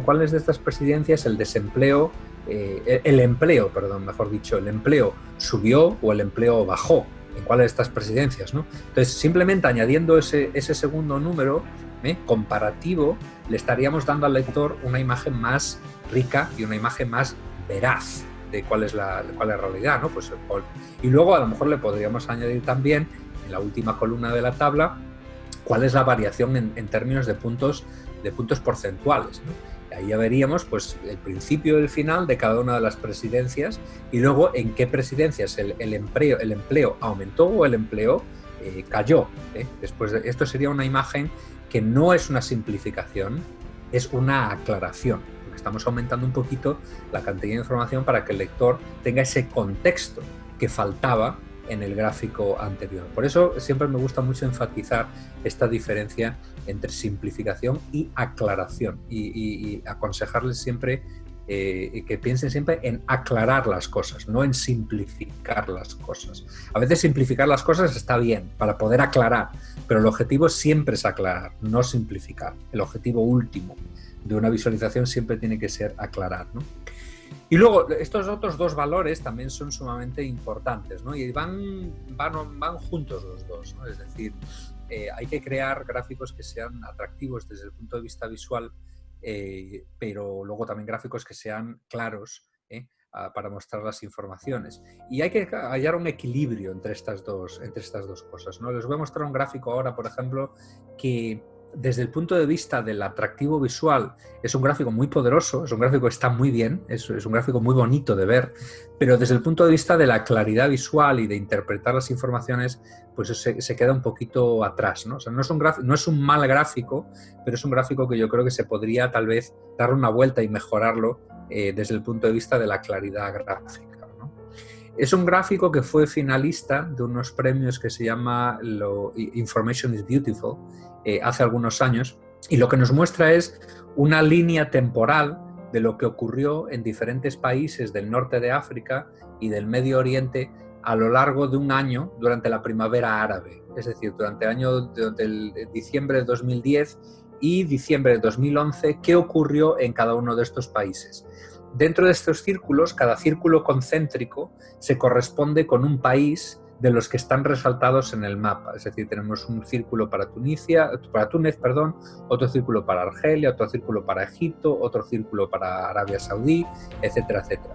cuáles de estas presidencias el empleo subió o el empleo bajó, en cuáles de estas presidencias, ¿no? Entonces, simplemente añadiendo ese segundo número comparativo, le estaríamos dando al lector una imagen más rica y una imagen más veraz de cuál es la realidad, ¿no? Pues, y luego a lo mejor le podríamos añadir también, en la última columna de la tabla, cuál es la variación en términos de puntos porcentuales, ¿no? Ahí ya veríamos pues, el principio y el final de cada una de las presidencias y luego en qué presidencias el empleo aumentó o el empleo cayó. Después esto sería una imagen que no es una simplificación, es una aclaración. que estamos aumentando un poquito la cantidad de información para que el lector tenga ese contexto que faltaba en el gráfico anterior. Por eso siempre me gusta mucho enfatizar esta diferencia entre simplificación y aclaración y aconsejarles siempre que piensen siempre en aclarar las cosas, no en simplificar las cosas. A veces simplificar las cosas está bien para poder aclarar, pero el objetivo siempre es aclarar, no simplificar. El objetivo último de una visualización siempre tiene que ser aclarar, ¿no? Y luego, estos otros dos valores también son sumamente importantes, ¿no? Y van juntos los dos, ¿no? Es decir, hay que crear gráficos que sean atractivos desde el punto de vista visual, pero luego también gráficos que sean claros para mostrar las informaciones. Y hay que hallar un equilibrio entre estas dos cosas, ¿no? Les voy a mostrar un gráfico ahora, por ejemplo, que desde el punto de vista del atractivo visual es un gráfico muy poderoso, es un gráfico que está muy bien, es un gráfico muy bonito de ver, pero desde el punto de vista de la claridad visual y de interpretar las informaciones, pues se queda un poquito atrás, ¿no? O sea, no es un mal gráfico, pero es un gráfico que yo creo que se podría tal vez dar una vuelta y mejorarlo desde el punto de vista de la claridad gráfica, ¿no? Es un gráfico que fue finalista de unos premios que se llama Information is Beautiful hace algunos años, y lo que nos muestra es una línea temporal de lo que ocurrió en diferentes países del norte de África y del Medio Oriente a lo largo de un año durante la primavera árabe, es decir, durante el diciembre de 2010 y diciembre de 2011, qué ocurrió en cada uno de estos países. Dentro de estos círculos, cada círculo concéntrico se corresponde con un país de los que están resaltados en el mapa. Es decir, tenemos un círculo para Túnez, otro círculo para Argelia, otro círculo para Egipto, otro círculo para Arabia Saudí, etcétera, etcétera.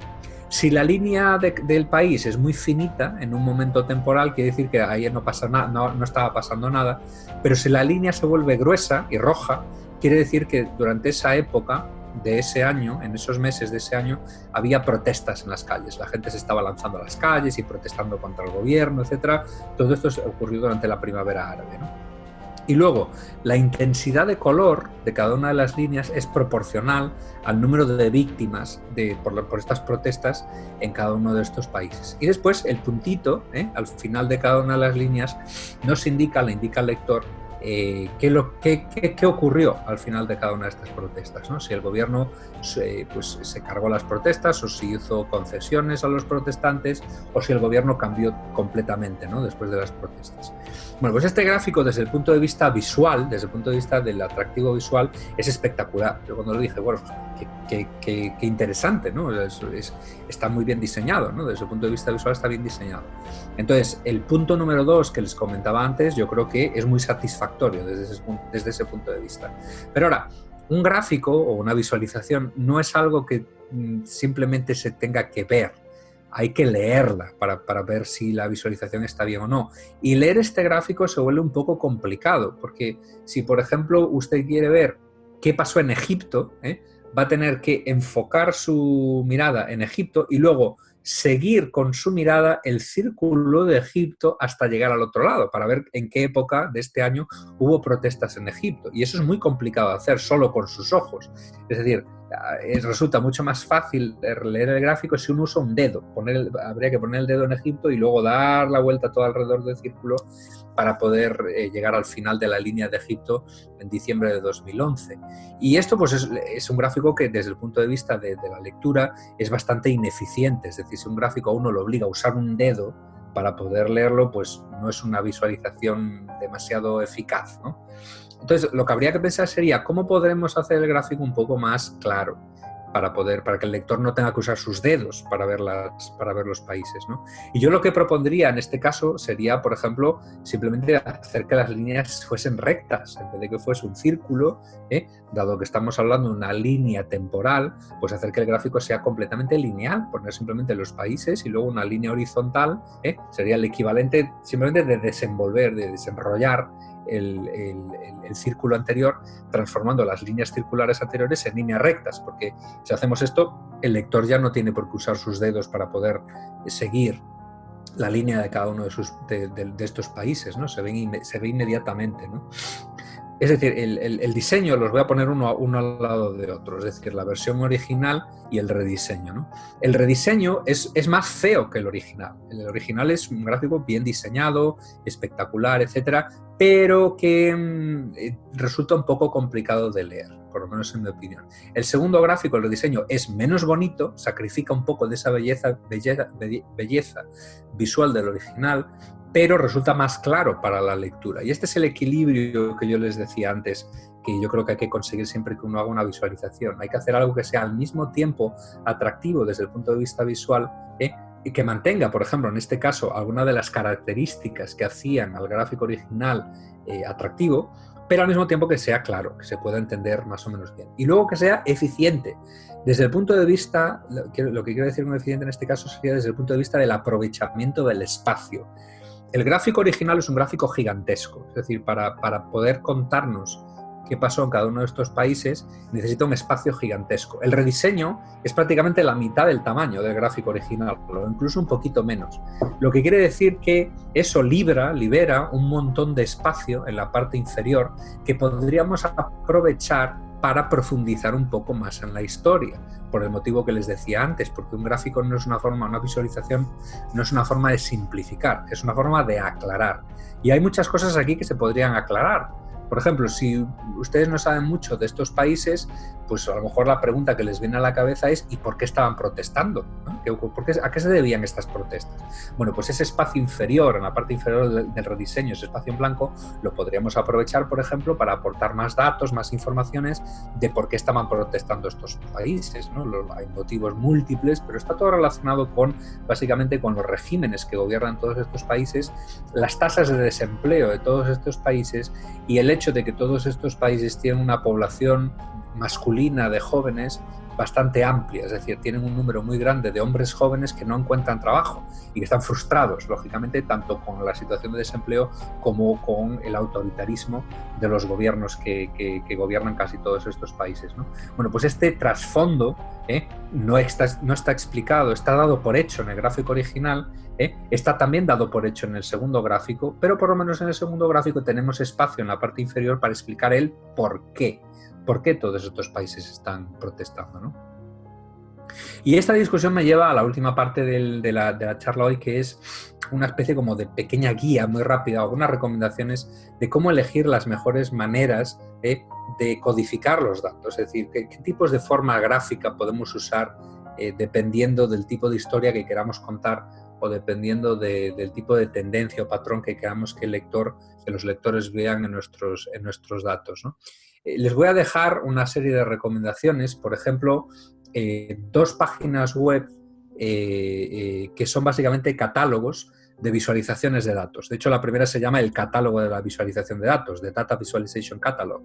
Si la línea del país es muy finita en un momento temporal, quiere decir que ahí no pasa nada, no estaba pasando nada, pero si la línea se vuelve gruesa y roja, quiere decir que durante esa época de ese año, en esos meses de ese año, había protestas en las calles. La gente se estaba lanzando a las calles y protestando contra el gobierno, etcétera. Todo esto ocurrió durante la primavera árabe, ¿no? Y luego, la intensidad de color de cada una de las líneas es proporcional al número de víctimas por estas protestas en cada uno de estos países. Y después, el puntito, al final de cada una de las líneas, le indica al lector qué ocurrió al final de cada una de estas protestas, ¿no? Si el gobierno se cargó las protestas, o si hizo concesiones a los protestantes, o si el gobierno cambió completamente, ¿no? Después de las protestas. Bueno, pues este gráfico desde el punto de vista visual, desde el punto de vista del atractivo visual, es espectacular. Yo cuando lo dije, bueno, qué interesante, ¿no? Está muy bien diseñado, ¿no? Desde el punto de vista visual está bien diseñado. Entonces, el punto número 2 que les comentaba antes, yo creo que es muy satisfactorio desde ese punto de vista. Pero ahora, un gráfico o una visualización no es algo que simplemente se tenga que ver. Hay que leerla para ver si la visualización está bien o no. Y leer este gráfico se vuelve un poco complicado, porque si, por ejemplo, usted quiere ver qué pasó en Egipto, va a tener que enfocar su mirada en Egipto y luego seguir con su mirada el círculo de Egipto hasta llegar al otro lado, para ver en qué época de este año hubo protestas en Egipto. Y eso es muy complicado de hacer solo con sus ojos. Es decir, resulta mucho más fácil leer el gráfico si uno usa un dedo. Habría que poner el dedo en Egipto y luego dar la vuelta todo alrededor del círculo para poder llegar al final de la línea de Egipto en diciembre de 2011. Y esto pues es un gráfico que desde el punto de vista de la lectura es bastante ineficiente. Es decir, si un gráfico a uno lo obliga a usar un dedo para poder leerlo, pues no es una visualización demasiado eficaz, ¿no? Entonces, lo que habría que pensar sería cómo podremos hacer el gráfico un poco más claro para que el lector no tenga que usar sus dedos para ver los países, ¿no? Y yo lo que propondría en este caso sería, por ejemplo, simplemente hacer que las líneas fuesen rectas, en vez de que fuese un círculo, dado que estamos hablando de una línea temporal, pues hacer que el gráfico sea completamente lineal, poner simplemente los países y luego una línea horizontal, sería el equivalente simplemente de desenrollar el círculo anterior, transformando las líneas circulares anteriores en líneas rectas, porque si hacemos esto, el lector ya no tiene por qué usar sus dedos para poder seguir la línea de cada uno de estos países, ¿no? Se ve inmediatamente, ¿no? Es decir, el diseño los voy a poner uno al lado de otro, es decir, la versión original y el rediseño, ¿no? El rediseño es más feo que el original. El original es un gráfico bien diseñado, espectacular, etcétera, pero que resulta un poco complicado de leer, por lo menos en mi opinión. El segundo gráfico, el rediseño, es menos bonito, sacrifica un poco de esa belleza visual del original, pero resulta más claro para la lectura. Y este es el equilibrio que yo les decía antes, que yo creo que hay que conseguir siempre que uno haga una visualización. Hay que hacer algo que sea al mismo tiempo atractivo desde el punto de vista visual, y que mantenga, por ejemplo, en este caso, alguna de las características que hacían al gráfico original atractivo, pero al mismo tiempo que sea claro, que se pueda entender más o menos bien. Y luego que sea eficiente. Desde el punto de vista, lo que quiero decir con eficiente en este caso sería desde el punto de vista del aprovechamiento del espacio. El gráfico original es un gráfico gigantesco, es decir, para poder contarnos qué pasó en cada uno de estos países necesita un espacio gigantesco. El rediseño es prácticamente la mitad del tamaño del gráfico original, o incluso un poquito menos. Lo que quiere decir que eso libera un montón de espacio en la parte inferior que podríamos aprovechar para profundizar un poco más en la historia, por el motivo que les decía antes, porque un gráfico no es una visualización no es una forma de simplificar, es una forma de aclarar. Y hay muchas cosas aquí que se podrían aclarar. Por ejemplo, si ustedes no saben mucho de estos países, pues a lo mejor la pregunta que les viene a la cabeza es ¿y por qué estaban protestando? ¿No? ¿A qué se debían estas protestas? Bueno, pues ese espacio inferior, en la parte inferior del rediseño, ese espacio en blanco, lo podríamos aprovechar, por ejemplo, para aportar más datos, más informaciones de por qué estaban protestando estos países, ¿no? Hay motivos múltiples, pero está todo relacionado básicamente con los regímenes que gobiernan todos estos países, las tasas de desempleo de todos estos países y el hecho de que todos estos países tienen una población masculina de jóvenes bastante amplia, es decir, tienen un número muy grande de hombres jóvenes que no encuentran trabajo y que están frustrados, lógicamente, tanto con la situación de desempleo como con el autoritarismo de los gobiernos que gobiernan casi todos estos países, ¿no? Bueno, pues este trasfondo no está explicado, está dado por hecho en el gráfico original, está también dado por hecho en el segundo gráfico, pero por lo menos en el segundo gráfico tenemos espacio en la parte inferior para explicar el por qué todos estos países están protestando, ¿no? Y esta discusión me lleva a la última parte de la charla hoy, que es una especie como de pequeña guía muy rápida, algunas recomendaciones de cómo elegir las mejores maneras de codificar los datos, es decir, qué tipos de forma gráfica podemos usar dependiendo del tipo de historia que queramos contar o dependiendo del tipo de tendencia o patrón que queramos que los lectores vean en nuestros datos, ¿no? Les voy a dejar una serie de recomendaciones, por ejemplo, 2 páginas web que son básicamente catálogos de visualizaciones de datos. De hecho, la primera se llama el catálogo de la visualización de datos, de Data Visualization Catalog.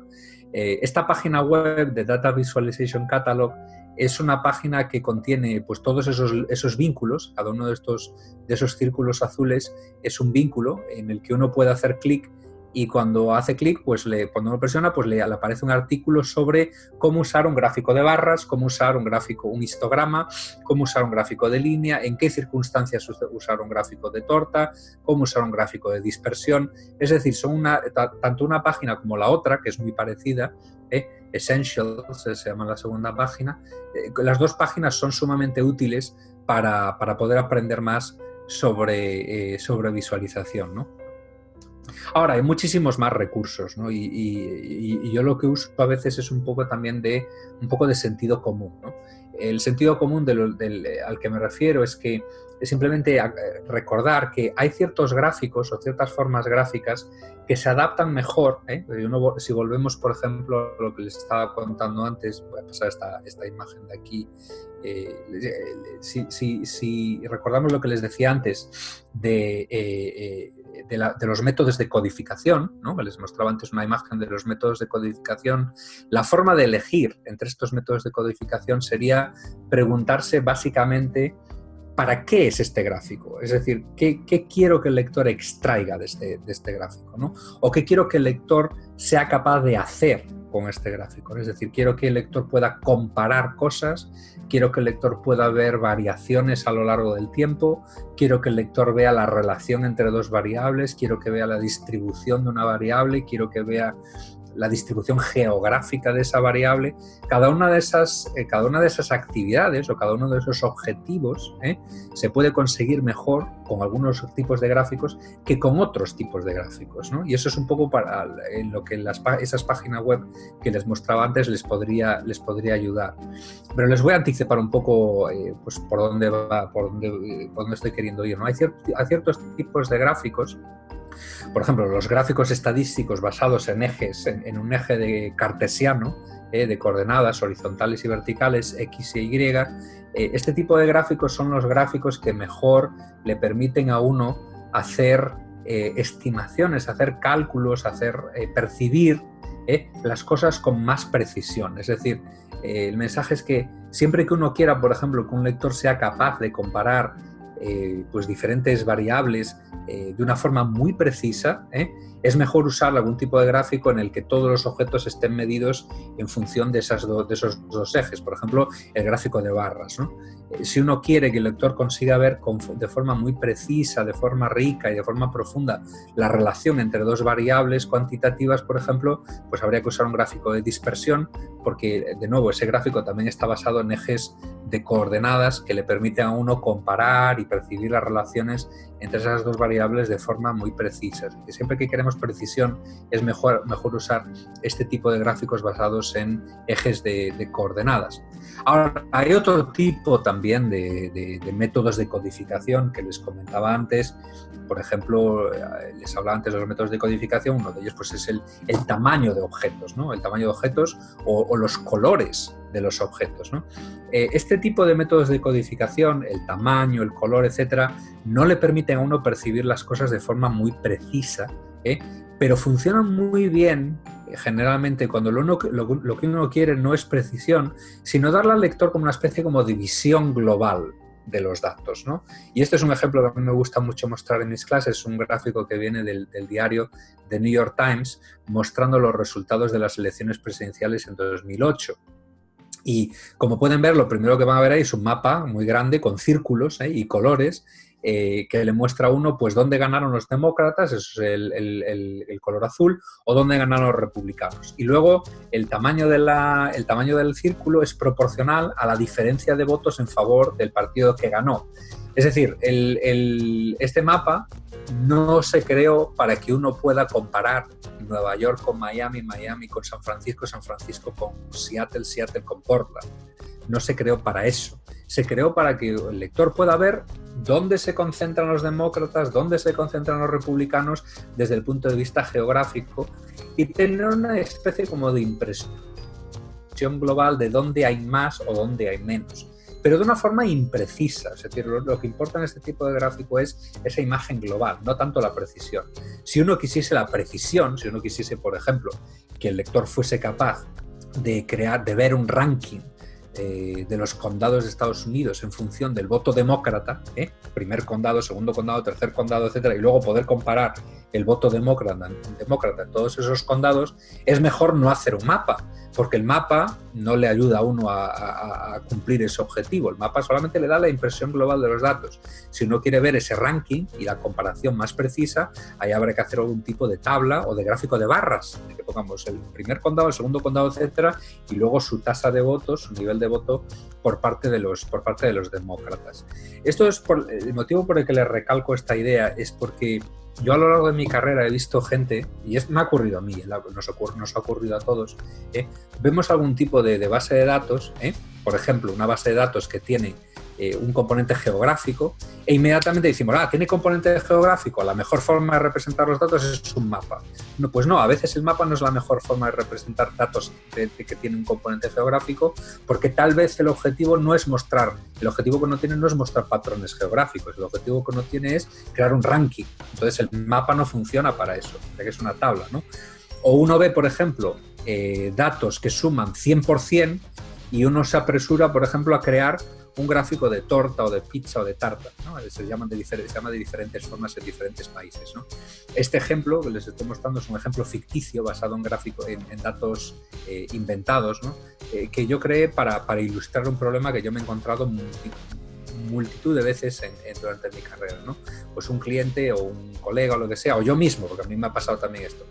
Esta página web de Data Visualization Catalog es una página que contiene pues, todos esos vínculos. Cada uno de esos círculos azules es un vínculo en el que uno puede hacer clic y cuando hace clic, pues cuando uno presiona, pues le aparece un artículo sobre cómo usar un gráfico de barras, cómo usar un histograma, cómo usar un gráfico de línea, en qué circunstancias usar un gráfico de torta, cómo usar un gráfico de dispersión. Es decir, son tanto una página como la otra, que es muy parecida, Essentials se llama la segunda página. Las 2 páginas son sumamente útiles para poder aprender más sobre visualización, ¿no? Ahora, hay muchísimos más recursos, ¿no? Y yo lo que uso a veces es un poco también de sentido común, ¿no? El sentido común al que me refiero es que es simplemente recordar que hay ciertos gráficos o ciertas formas gráficas que se adaptan mejor, si volvemos, por ejemplo, a lo que les estaba contando antes, voy a pasar esta imagen de aquí. Si recordamos lo que les decía antes de los métodos de codificación, ¿no? Les mostraba antes una imagen de los métodos de codificación. La forma de elegir entre estos métodos de codificación sería preguntarse básicamente ¿para qué es este gráfico? Es decir, ¿qué quiero que el lector extraiga de este gráfico, ¿no? O qué quiero que el lector sea capaz de hacer con este gráfico. Es decir, quiero que el lector pueda comparar cosas, quiero que el lector pueda ver variaciones a lo largo del tiempo, quiero que el lector vea la relación entre 2 variables, quiero que vea la distribución de una variable, quiero que vea la distribución geográfica de esa variable, cada una de esas actividades o cada uno de esos objetivos se puede conseguir mejor con algunos tipos de gráficos que con otros tipos de gráficos, ¿no? Y eso es un poco en lo que esas páginas web que les mostraba antes les podría ayudar. Pero les voy a anticipar un poco pues por dónde estoy queriendo ir, ¿no? Hay ciertos tipos de gráficos. Por ejemplo, los gráficos estadísticos basados en ejes, en un eje de cartesiano, de coordenadas horizontales y verticales, X y Y. Este tipo de gráficos son los gráficos que mejor le permiten a uno hacer estimaciones, hacer cálculos, percibir las cosas con más precisión. Es decir, el mensaje es que siempre que uno quiera, por ejemplo, que un lector sea capaz de comparar pues diferentes variables de una forma muy precisa, es mejor usar algún tipo de gráfico en el que todos los objetos estén medidos en función de esos dos ejes. Por ejemplo, el gráfico de barras, ¿no? Si uno quiere que el lector consiga ver de forma muy precisa, de forma rica y de forma profunda la relación entre dos variables cuantitativas, por ejemplo, pues habría que usar un gráfico de dispersión, porque, de nuevo, ese gráfico también está basado en ejes de coordenadas que le permiten a uno comparar y percibir las relaciones entre esas dos variables de forma muy precisa. Y siempre que queremos precisión es mejor usar este tipo de gráficos basados en ejes de coordenadas. Ahora, hay otro tipo también de métodos de codificación que les comentaba antes. Por ejemplo, les hablaba antes de los métodos de codificación. Uno de ellos pues, es el tamaño de objetos, ¿no? El tamaño de objetos o los colores de los objetos, ¿no? Este tipo de métodos de codificación, el tamaño, el color, etcétera, no le permiten a uno percibir las cosas de forma muy precisa, pero funcionan muy bien generalmente cuando lo que uno quiere no es precisión, sino darle al lector como una especie como de visión global de los datos, ¿no? Y este es un ejemplo que a mí me gusta mucho mostrar en mis clases, es un gráfico que viene del diario The New York Times mostrando los resultados de las elecciones presidenciales en 2008. Y como pueden ver, lo primero que van a ver ahí es un mapa muy grande con círculos y colores que le muestra a uno pues dónde ganaron los demócratas, eso es el color azul, o dónde ganaron los republicanos. Y luego el tamaño del círculo es proporcional a la diferencia de votos en favor del partido que ganó. Es decir, este mapa no se creó para que uno pueda comparar Nueva York con Miami, Miami con San Francisco, San Francisco con Seattle, Seattle con Portland. No se creó para eso. Se creó para que el lector pueda ver dónde se concentran los demócratas, dónde se concentran los republicanos desde el punto de vista geográfico y tener una especie como de impresión global de dónde hay más o dónde hay menos, pero de una forma imprecisa. Es decir, lo que importa en este tipo de gráfico es esa imagen global, no tanto la precisión. Si uno quisiese la precisión, si uno quisiese, por ejemplo, que el lector fuese capaz de ver un ranking de los condados de Estados Unidos en función del voto demócrata, primer condado, segundo condado, tercer condado, etcétera, y luego poder comparar el voto demócrata en todos esos condados, es mejor no hacer un mapa, porque el mapa no le ayuda a uno a cumplir ese objetivo. El mapa solamente le da la impresión global de los datos. Si uno quiere ver ese ranking y la comparación más precisa, ahí habrá que hacer algún tipo de tabla o de gráfico de barras, de que pongamos el primer condado, el segundo condado, etcétera, y luego su tasa de votos, su nivel de voto por parte de los demócratas. Esto es el motivo por el que les recalco esta idea, es porque yo a lo largo de mi carrera he visto gente, y me ha ocurrido a mí, nos ha ocurrido a todos, vemos algún tipo de base de datos, por ejemplo, una base de datos que tiene un componente geográfico, e inmediatamente decimos, ¿tiene componente geográfico? La mejor forma de representar los datos es un mapa. No, pues no, a veces el mapa no es la mejor forma de representar datos que tienen un componente geográfico, porque tal vez el objetivo que uno tiene no es mostrar patrones geográficos, el objetivo que uno tiene es crear un ranking. Entonces el mapa no funciona para eso, ya que es una tabla, ¿no? O uno ve, por ejemplo, datos que suman 100% y uno se apresura, por ejemplo, a crear un gráfico de torta o de pizza o de tarta, ¿no? Se llama de diferentes formas en diferentes países, ¿no? Este ejemplo que les estoy mostrando es un ejemplo ficticio basado en datos inventados, ¿no? Que yo creé para ilustrar un problema que yo me he encontrado multitud de veces durante mi carrera, ¿no? Pues un cliente o un colega o lo que sea, o yo mismo, porque a mí me ha pasado también esto,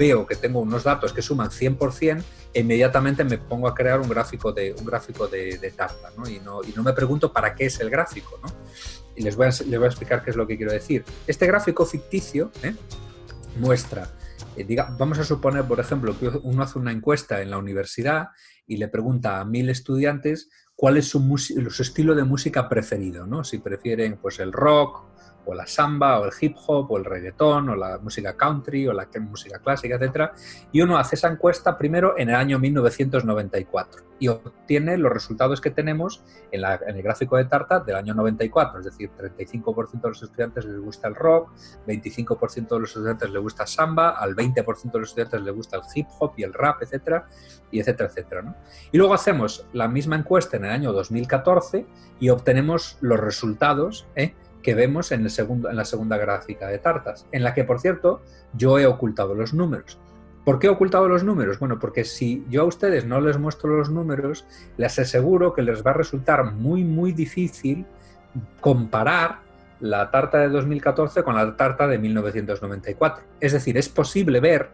veo que tengo unos datos que suman 100%, inmediatamente me pongo a crear un gráfico de tarta, ¿no? Y no me pregunto para qué es el gráfico, ¿no? Y les voy a explicar qué es lo que quiero decir. Este gráfico ficticio muestra, vamos a suponer, por ejemplo, que uno hace una encuesta en la universidad y le pregunta a 1000 estudiantes cuál es su estilo de música preferido, ¿no? Si prefieren pues el rock, o la samba, o el hip hop, o el reggaetón, o la música country, o la música clásica, etc. Y uno hace esa encuesta primero en el año 1994 y obtiene los resultados que tenemos en el gráfico de tarta del año 94, es decir, 35% de los estudiantes les gusta el rock, 25% de los estudiantes les gusta samba, al 20% de los estudiantes les gusta el hip hop y el rap, etcétera, y etcétera, etcétera, ¿no? Y luego hacemos la misma encuesta en el año 2014 y obtenemos los resultados, que vemos en la segunda gráfica de tartas, en la que, por cierto, yo he ocultado los números. ¿Por qué he ocultado los números? Bueno, porque si yo a ustedes no les muestro los números, les aseguro que les va a resultar muy, muy difícil comparar la tarta de 2014 con la tarta de 1994. Es decir, es posible ver,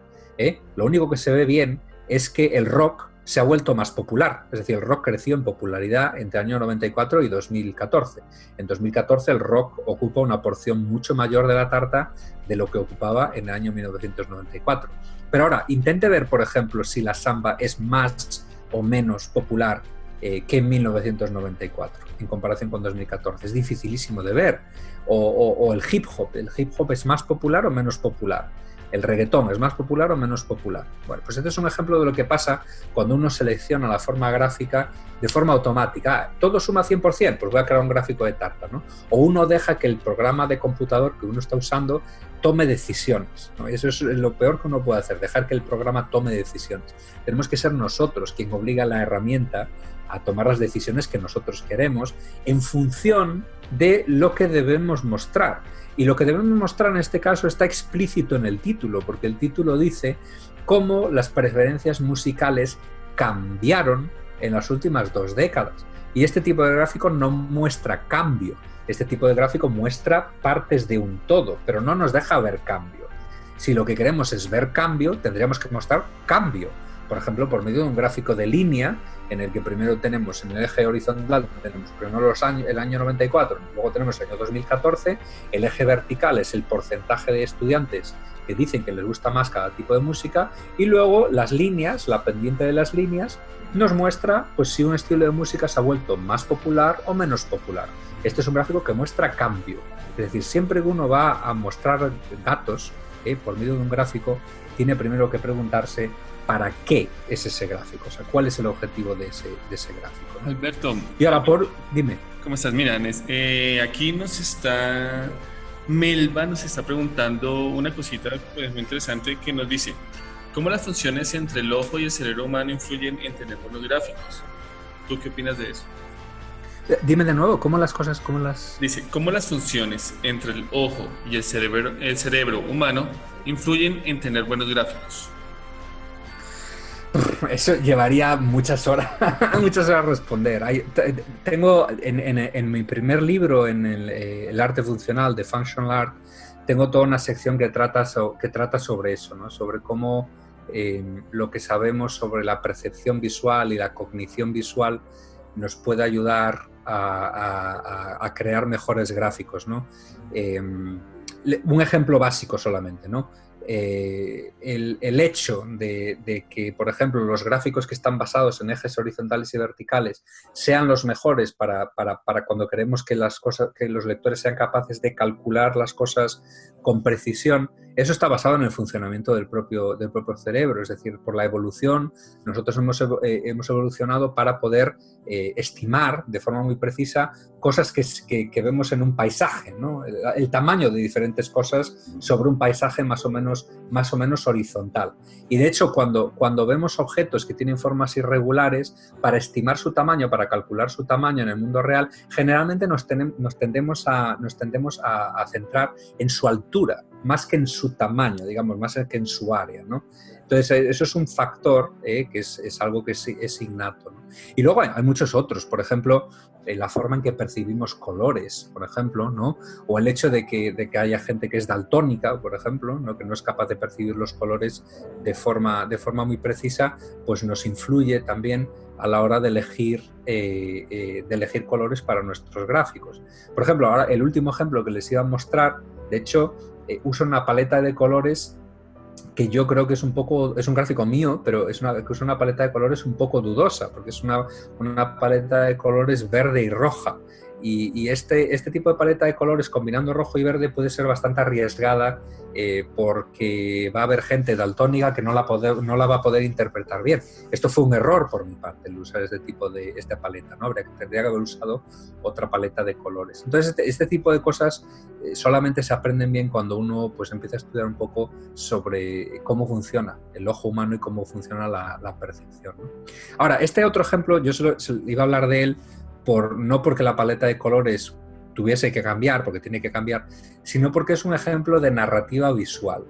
lo único que se ve bien es que el rock se ha vuelto más popular, es decir, el rock creció en popularidad entre el año 94 y 2014. En 2014 el rock ocupa una porción mucho mayor de la tarta de lo que ocupaba en el año 1994. Pero ahora, intente ver, por ejemplo, si la samba es más o menos popular que en 1994, en comparación con 2014. Es dificilísimo de ver. O el hip hop es más popular o menos popular. ¿El reggaetón es más popular o menos popular? Bueno, pues este es un ejemplo de lo que pasa cuando uno selecciona la forma gráfica de forma automática. ¿Todo suma 100%? Pues voy a crear un gráfico de tarta, ¿no? O uno deja que el programa de computador que uno está usando tome decisiones, ¿no? Eso es lo peor que uno puede hacer, dejar que el programa tome decisiones. Tenemos que ser nosotros quien obliga a la herramienta a tomar las decisiones que nosotros queremos en función de lo que debemos mostrar. Y lo que debemos mostrar en este caso está explícito en el título, porque el título dice cómo las preferencias musicales cambiaron en las últimas 2 décadas. Y este tipo de gráfico no muestra cambio. Este tipo de gráfico muestra partes de un todo, pero no nos deja ver cambio. Si lo que queremos es ver cambio, tendríamos que mostrar cambio. Por ejemplo, por medio de un gráfico de línea, en el que primero tenemos en el eje horizontal, tenemos primero el año 94, luego tenemos el año 2014, el eje vertical es el porcentaje de estudiantes que dicen que les gusta más cada tipo de música, y luego las líneas, la pendiente de las líneas, nos muestra pues, si un estilo de música se ha vuelto más popular o menos popular. Este es un gráfico que muestra cambio, es decir, siempre que uno va a mostrar datos por medio de un gráfico, tiene primero que preguntarse ¿para qué es ese gráfico? O sea, ¿cuál es el objetivo de ese gráfico, ¿no? Alberto. Y ahora dime. ¿Cómo estás? Mira, aquí Melba nos está preguntando una cosita pues, muy interesante que nos dice, ¿cómo las funciones entre el ojo y el cerebro humano influyen en tener buenos gráficos? ¿Tú qué opinas de eso? Dime de nuevo, Dice, ¿cómo las funciones entre el ojo y el cerebro humano influyen en tener buenos gráficos? Eso llevaría muchas horas a responder. Tengo en mi primer libro, en el arte funcional de Functional Art, tengo toda una sección que trata sobre eso, ¿no? Sobre cómo lo que sabemos sobre la percepción visual y la cognición visual nos puede ayudar a crear mejores gráficos, ¿no? Un ejemplo básico solamente, ¿no? El hecho de que, por ejemplo, los gráficos que están basados en ejes horizontales y verticales sean los mejores para cuando queremos que los lectores sean capaces de calcular las cosas con precisión, eso está basado en el funcionamiento del propio cerebro, es decir, por la evolución, nosotros hemos evolucionado para poder estimar de forma muy precisa cosas que vemos en un paisaje, ¿no? El tamaño de diferentes cosas sobre un paisaje más o menos horizontal. Y de hecho, cuando vemos objetos que tienen formas irregulares, para estimar su tamaño, para calcular su tamaño en el mundo real, generalmente nos tendemos a centrar en su altura, más que en su tamaño, digamos, más que en su área, ¿no? Entonces, eso es un factor que es algo que es innato, ¿no? Y luego hay muchos otros, por ejemplo, la forma en que percibimos colores, por ejemplo, ¿no? O el hecho de que haya gente que es daltónica, por ejemplo, ¿no? Que no es capaz de percibir los colores de forma muy precisa, pues nos influye también a la hora de elegir colores para nuestros gráficos. Por ejemplo, ahora el último ejemplo que les iba a mostrar, de hecho, uso una paleta de colores que yo creo que es un gráfico mío, pero es una paleta de colores un poco dudosa, porque es una paleta de colores verde y roja. Y este tipo de paleta de colores combinando rojo y verde puede ser bastante arriesgada porque va a haber gente daltónica que no la va a poder interpretar bien. Esto fue un error por mi parte, el usar esta paleta, ¿no? Tendría que haber usado otra paleta de colores. Entonces, este tipo de cosas solamente se aprenden bien cuando uno pues empieza a estudiar un poco sobre cómo funciona el ojo humano y cómo funciona la percepción, ¿no? Ahora, este otro ejemplo, yo iba a hablar de él no porque la paleta de colores tuviese que cambiar, porque tiene que cambiar, sino porque es un ejemplo de narrativa visual.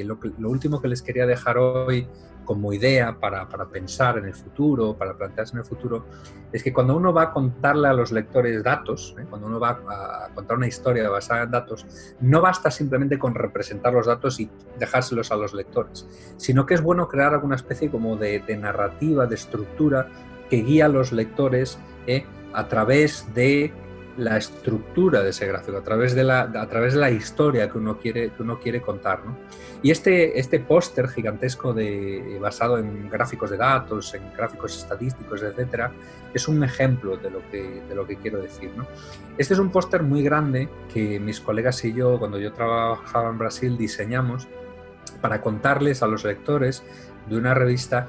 Lo último que les quería dejar hoy como idea para pensar en el futuro, para plantearse en el futuro, es que cuando uno va a contarle a los lectores datos, cuando uno va a contar una historia basada en datos, no basta simplemente con representar los datos y dejárselos a los lectores, sino que es bueno crear alguna especie como de narrativa, de estructura que guía a los lectores a través de la estructura de ese gráfico, a través de la historia que uno quiere contar, ¿no? Y este póster gigantesco basado en gráficos de datos, en gráficos estadísticos, etcétera, es un ejemplo de lo que quiero decir, ¿no? Este es un póster muy grande que mis colegas y yo, cuando yo trabajaba en Brasil, diseñamos para contarles a los lectores de una revista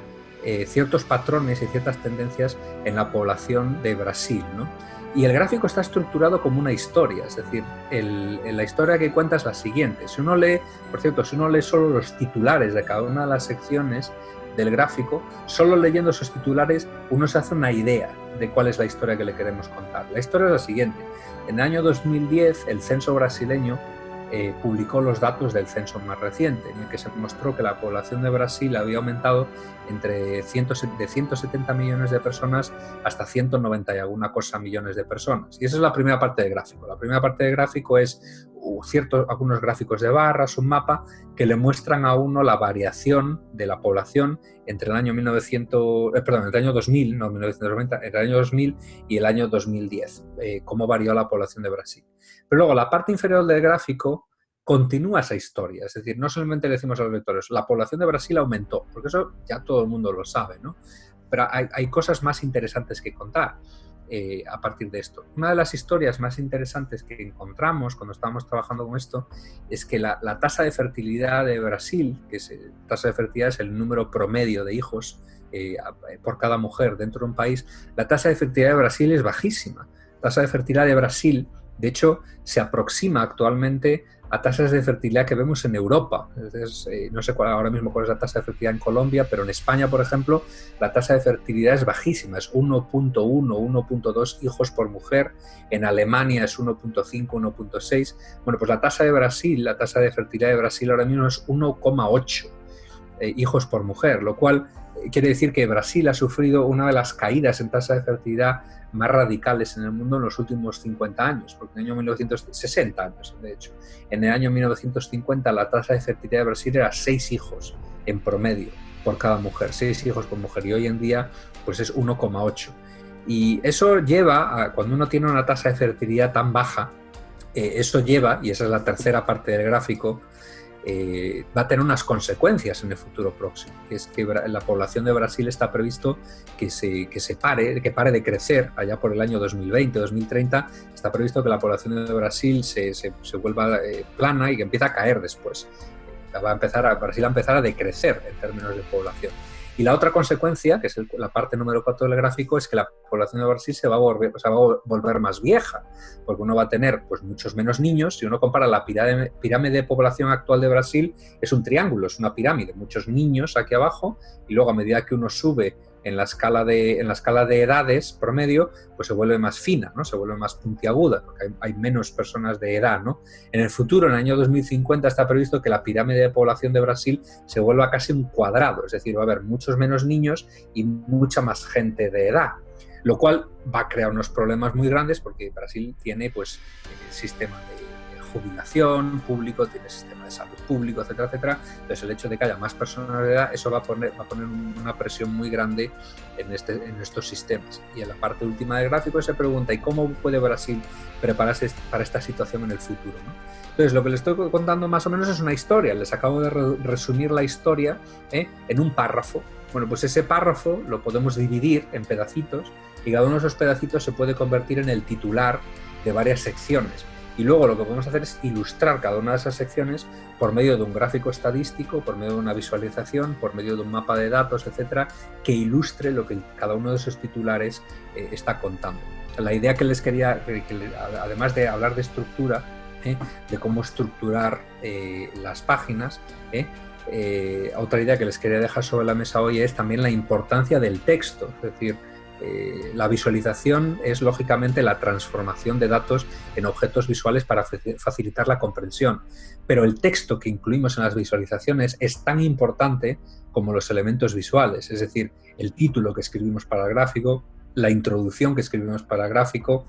ciertos patrones y ciertas tendencias en la población de Brasil, ¿no? Y el gráfico está estructurado como una historia, es decir, la historia que cuenta es la siguiente. Si uno lee solo los titulares de cada una de las secciones del gráfico, solo leyendo esos titulares uno se hace una idea de cuál es la historia que le queremos contar. La historia es la siguiente. En el año 2010, el censo brasileño publicó los datos del censo más reciente, en el que se mostró que la población de Brasil había aumentado de 170 millones de personas hasta 190 y alguna cosa millones de personas. Y esa es la primera parte del gráfico. La primera parte del gráfico es algunos gráficos de barras, un mapa que le muestran a uno la variación de la población entre el año 2000, no 1990, entre el año 2000 y el año 2010, cómo varió la población de Brasil. Pero luego la parte inferior del gráfico continúa esa historia, es decir, no solamente le decimos a los lectores, la población de Brasil aumentó, porque eso ya todo el mundo lo sabe, ¿no? Pero hay cosas más interesantes que contar a partir de esto. Una de las historias más interesantes que encontramos cuando estábamos trabajando con esto es que la tasa de fertilidad de Brasil, tasa de fertilidad es el número promedio de hijos por cada mujer dentro de un país, la tasa de fertilidad de Brasil es bajísima. La tasa de fertilidad de Brasil, de hecho, se aproxima actualmente a tasas de fertilidad que vemos en Europa. Entonces, no sé ahora mismo cuál es la tasa de fertilidad en Colombia, pero en España, por ejemplo, la tasa de fertilidad es bajísima, es 1.1, 1.2 hijos por mujer. En Alemania es 1.5, 1.6. Bueno, pues la tasa de fertilidad de Brasil ahora mismo es 1,8 hijos por mujer, lo cual quiere decir que Brasil ha sufrido una de las caídas en tasa de fertilidad más radicales en el mundo en los últimos 50 años, porque en el año 1960 años, de hecho. En el año 1950 la tasa de fertilidad de Brasil era 6 hijos en promedio por cada mujer, 6 hijos por mujer, y hoy en día pues es 1,8. Y eso lleva cuando uno tiene una tasa de fertilidad tan baja, eso lleva, y esa es la tercera parte del gráfico, va a tener unas consecuencias en el futuro próximo, que es que la población de Brasil está previsto que pare de crecer allá por el año 2020, 2030, está previsto que la población de Brasil se vuelva plana y que empiece a caer después. Brasil va a empezar a decrecer en términos de población. Y la otra consecuencia, que es la parte número 4 del gráfico, es que la población de Brasil se va a volver más vieja, porque uno va a tener pues, muchos menos niños. Si uno compara la pirámide de población actual de Brasil, es un triángulo, es una pirámide, muchos niños aquí abajo, y luego a medida que uno sube en la escala de edades promedio, pues se vuelve más fina, ¿no? Se vuelve más puntiaguda, porque hay menos personas de edad, ¿no? En el futuro, en el año 2050, está previsto que la pirámide de población de Brasil se vuelva casi un cuadrado, es decir, va a haber muchos menos niños y mucha más gente de edad, lo cual va a crear unos problemas muy grandes porque Brasil tiene pues sistema de jubilación público, tiene sistema de salud público, etcétera, etcétera. Entonces el hecho de que haya más personas de edad, eso va a poner una presión muy grande en estos sistemas. Y en la parte última del gráfico se pregunta, ¿y cómo puede Brasil prepararse para esta situación en el futuro, ¿no? Entonces lo que les estoy contando más o menos es una historia, les acabo de resumir la historia en un párrafo. Bueno, pues ese párrafo lo podemos dividir en pedacitos y cada uno de esos pedacitos se puede convertir en el titular de varias secciones. Y luego lo que podemos hacer es ilustrar cada una de esas secciones por medio de un gráfico estadístico, por medio de una visualización, por medio de un mapa de datos, etcétera, que ilustre lo que cada uno de esos titulares está contando. La idea que les quería, además de hablar de estructura, de cómo estructurar las páginas, otra idea que les quería dejar sobre la mesa hoy es también la importancia del texto, es decir, la visualización es lógicamente la transformación de datos en objetos visuales para facilitar la comprensión, pero el texto que incluimos en las visualizaciones es tan importante como los elementos visuales, es decir, el título que escribimos para el gráfico, la introducción que escribimos para el gráfico,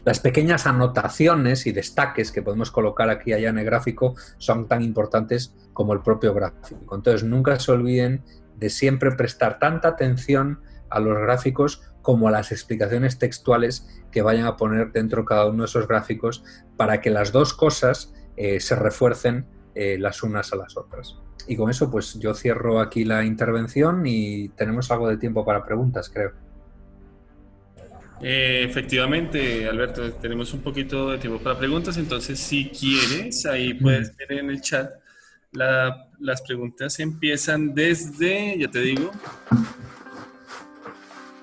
las pequeñas anotaciones y destaques que podemos colocar aquí y allá en el gráfico son tan importantes como el propio gráfico. Entonces, nunca se olviden de siempre prestar tanta atención a los gráficos como a las explicaciones textuales que vayan a poner dentro de cada uno de esos gráficos para que las dos cosas se refuercen las unas a las otras. Y con eso pues yo cierro aquí la intervención y tenemos algo de tiempo para preguntas, creo. Efectivamente, Alberto, tenemos un poquito de tiempo para preguntas, entonces si quieres, ahí puedes ver en el chat. Las preguntas empiezan desde, ya te digo.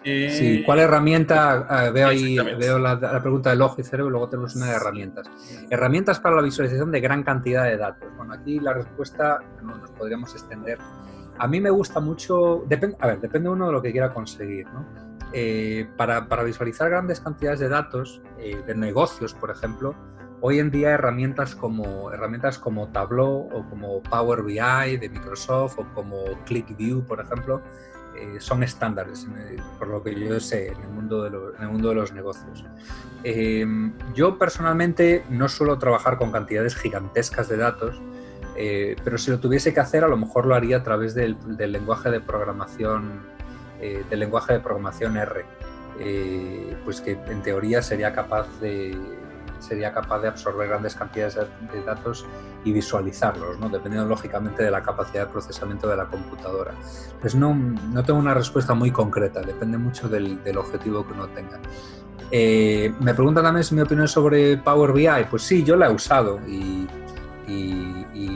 Sí, ¿cuál herramienta? Veo la pregunta del ojo y cerebro y luego tenemos una de herramientas. Herramientas para la visualización de gran cantidad de datos. Bueno, aquí la respuesta no nos podríamos extender. A mí me gusta mucho, depende uno de lo que quiera conseguir, ¿no? Para visualizar grandes cantidades de datos, de negocios, por ejemplo, hoy en día herramientas como Tableau o como Power BI de Microsoft o como ClickView, por ejemplo, son estándares, por lo que yo sé, en el mundo de los negocios. Yo personalmente no suelo trabajar con cantidades gigantescas de datos, pero si lo tuviese que hacer, a lo mejor lo haría a través del lenguaje de programación R, pues que en teoría sería capaz de absorber grandes cantidades de datos y visualizarlos, ¿no? Dependiendo lógicamente de la capacidad de procesamiento de la computadora. Pues no tengo una respuesta muy concreta, depende mucho del objetivo que uno tenga. Me preguntan también si mi opinión sobre Power BI. Pues sí, yo la he usado y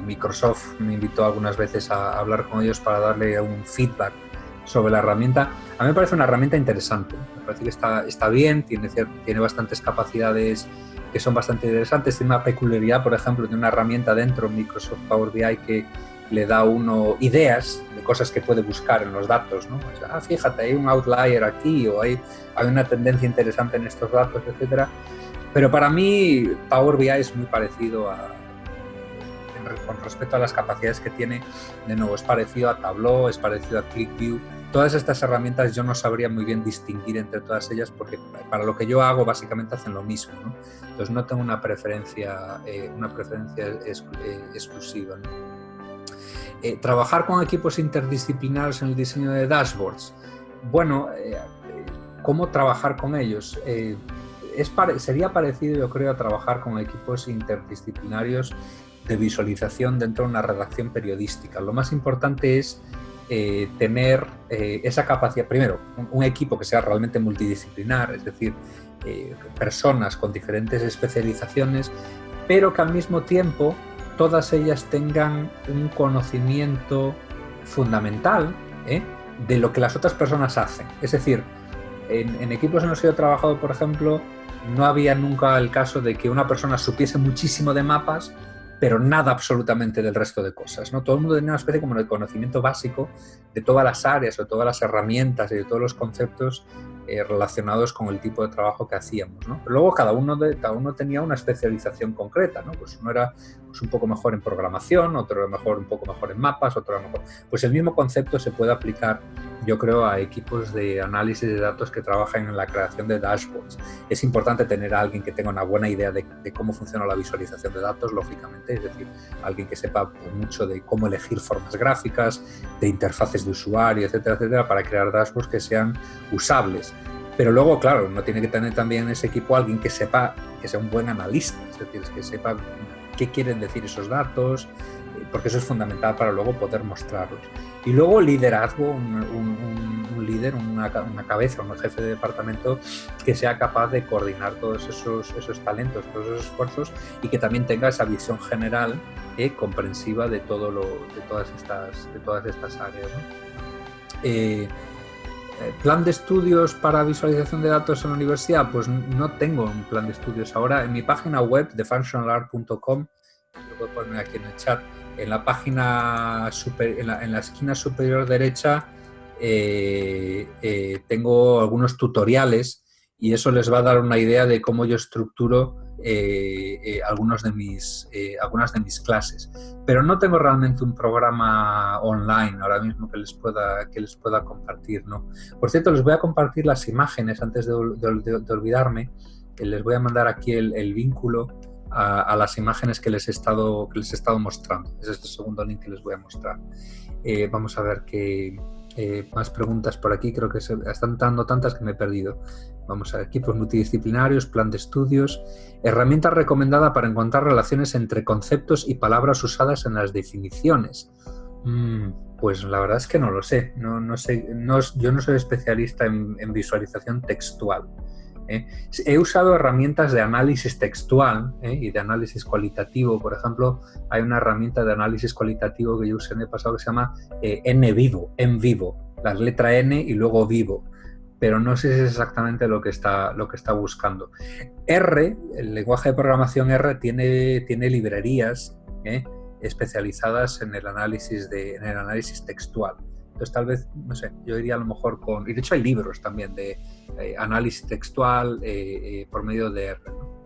Microsoft me invitó algunas veces a hablar con ellos para darle un feedback sobre la herramienta. A mí me parece una herramienta interesante, me parece que está bien, tiene bastantes capacidades que son bastante interesantes. Tiene una peculiaridad, por ejemplo, de una herramienta dentro de Microsoft Power BI que le da a uno ideas de cosas que puede buscar en los datos, ¿no? O sea, fíjate, hay un outlier aquí o hay una tendencia interesante en estos datos, etcétera. Pero para mí Power BI es muy parecido con respecto a las capacidades que tiene. De nuevo, es parecido a Tableau, es parecido a ClickView. Todas estas herramientas yo no sabría muy bien distinguir entre todas ellas porque para lo que yo hago básicamente hacen lo mismo, ¿no? Entonces no tengo una preferencia exclusiva, ¿no? Trabajar con equipos interdisciplinarios en el diseño de dashboards. Bueno, ¿cómo trabajar con ellos? Sería parecido, yo creo, a trabajar con equipos interdisciplinarios de visualización dentro de una redacción periodística. Lo más importante es tener esa capacidad, primero, un equipo que sea realmente multidisciplinar, es decir, personas con diferentes especializaciones, pero que al mismo tiempo todas ellas tengan un conocimiento fundamental de lo que las otras personas hacen. Es decir, en equipos en los que yo he trabajado, por ejemplo, no había nunca el caso de que una persona supiese muchísimo de mapas pero nada absolutamente del resto de cosas, ¿no? Todo el mundo tenía una especie como de conocimiento básico de todas las áreas o todas las herramientas y de todos los conceptos relacionados con el tipo de trabajo que hacíamos, ¿no? Pero luego cada uno tenía una especialización concreta, ¿no? Pues uno era pues, un poco mejor en programación, otro era un poco mejor en mapas, otro era mejor... Pues el mismo concepto se puede aplicar, yo creo, a equipos de análisis de datos que trabajan en la creación de dashboards. Es importante tener a alguien que tenga una buena idea de cómo funciona la visualización de datos, lógicamente, es decir, alguien que sepa mucho de cómo elegir formas gráficas, de interfaces de usuario, etcétera, etcétera, para crear dashboards que sean usables. Pero luego, claro, uno tiene que tener también en ese equipo alguien que sepa, que sea un buen analista, es decir, que sepa qué quieren decir esos datos, porque eso es fundamental para luego poder mostrarlos. Y luego liderazgo, un líder, una cabeza, un jefe de departamento que sea capaz de coordinar todos esos talentos, todos esos esfuerzos y que también tenga esa visión general comprensiva de todas estas áreas, ¿no? ¿Plan de estudios para visualización de datos en la universidad? Pues no tengo un plan de estudios ahora. En mi página web de functionalart.com, lo voy a poner aquí en el chat, en la página en la esquina superior derecha tengo algunos tutoriales y eso les va a dar una idea de cómo yo estructuro algunas de mis clases. Pero no tengo realmente un programa online ahora mismo que les pueda compartir, ¿no? Por cierto, les voy a compartir las imágenes antes de olvidarme, que les voy a mandar aquí el vínculo a las imágenes que les he estado mostrando. Es este segundo link que les voy a mostrar. Vamos a ver qué más preguntas por aquí. Creo que están dando tantas que me he perdido. Vamos a ver, equipos multidisciplinarios, plan de estudios, herramienta recomendada para encontrar relaciones entre conceptos y palabras usadas en las definiciones. Pues la verdad es que no lo sé. No sé, yo no soy especialista en visualización textual. He usado herramientas de análisis textual y de análisis cualitativo. Por ejemplo, hay una herramienta de análisis cualitativo que yo usé en el pasado que se llama en vivo, la letra N y luego vivo, pero no sé si es exactamente lo que está buscando. R, el lenguaje de programación R, tiene librerías especializadas en el análisis textual. Entonces, tal vez, no sé, yo iría a lo mejor y de hecho hay libros también de análisis textual por medio de R, ¿no?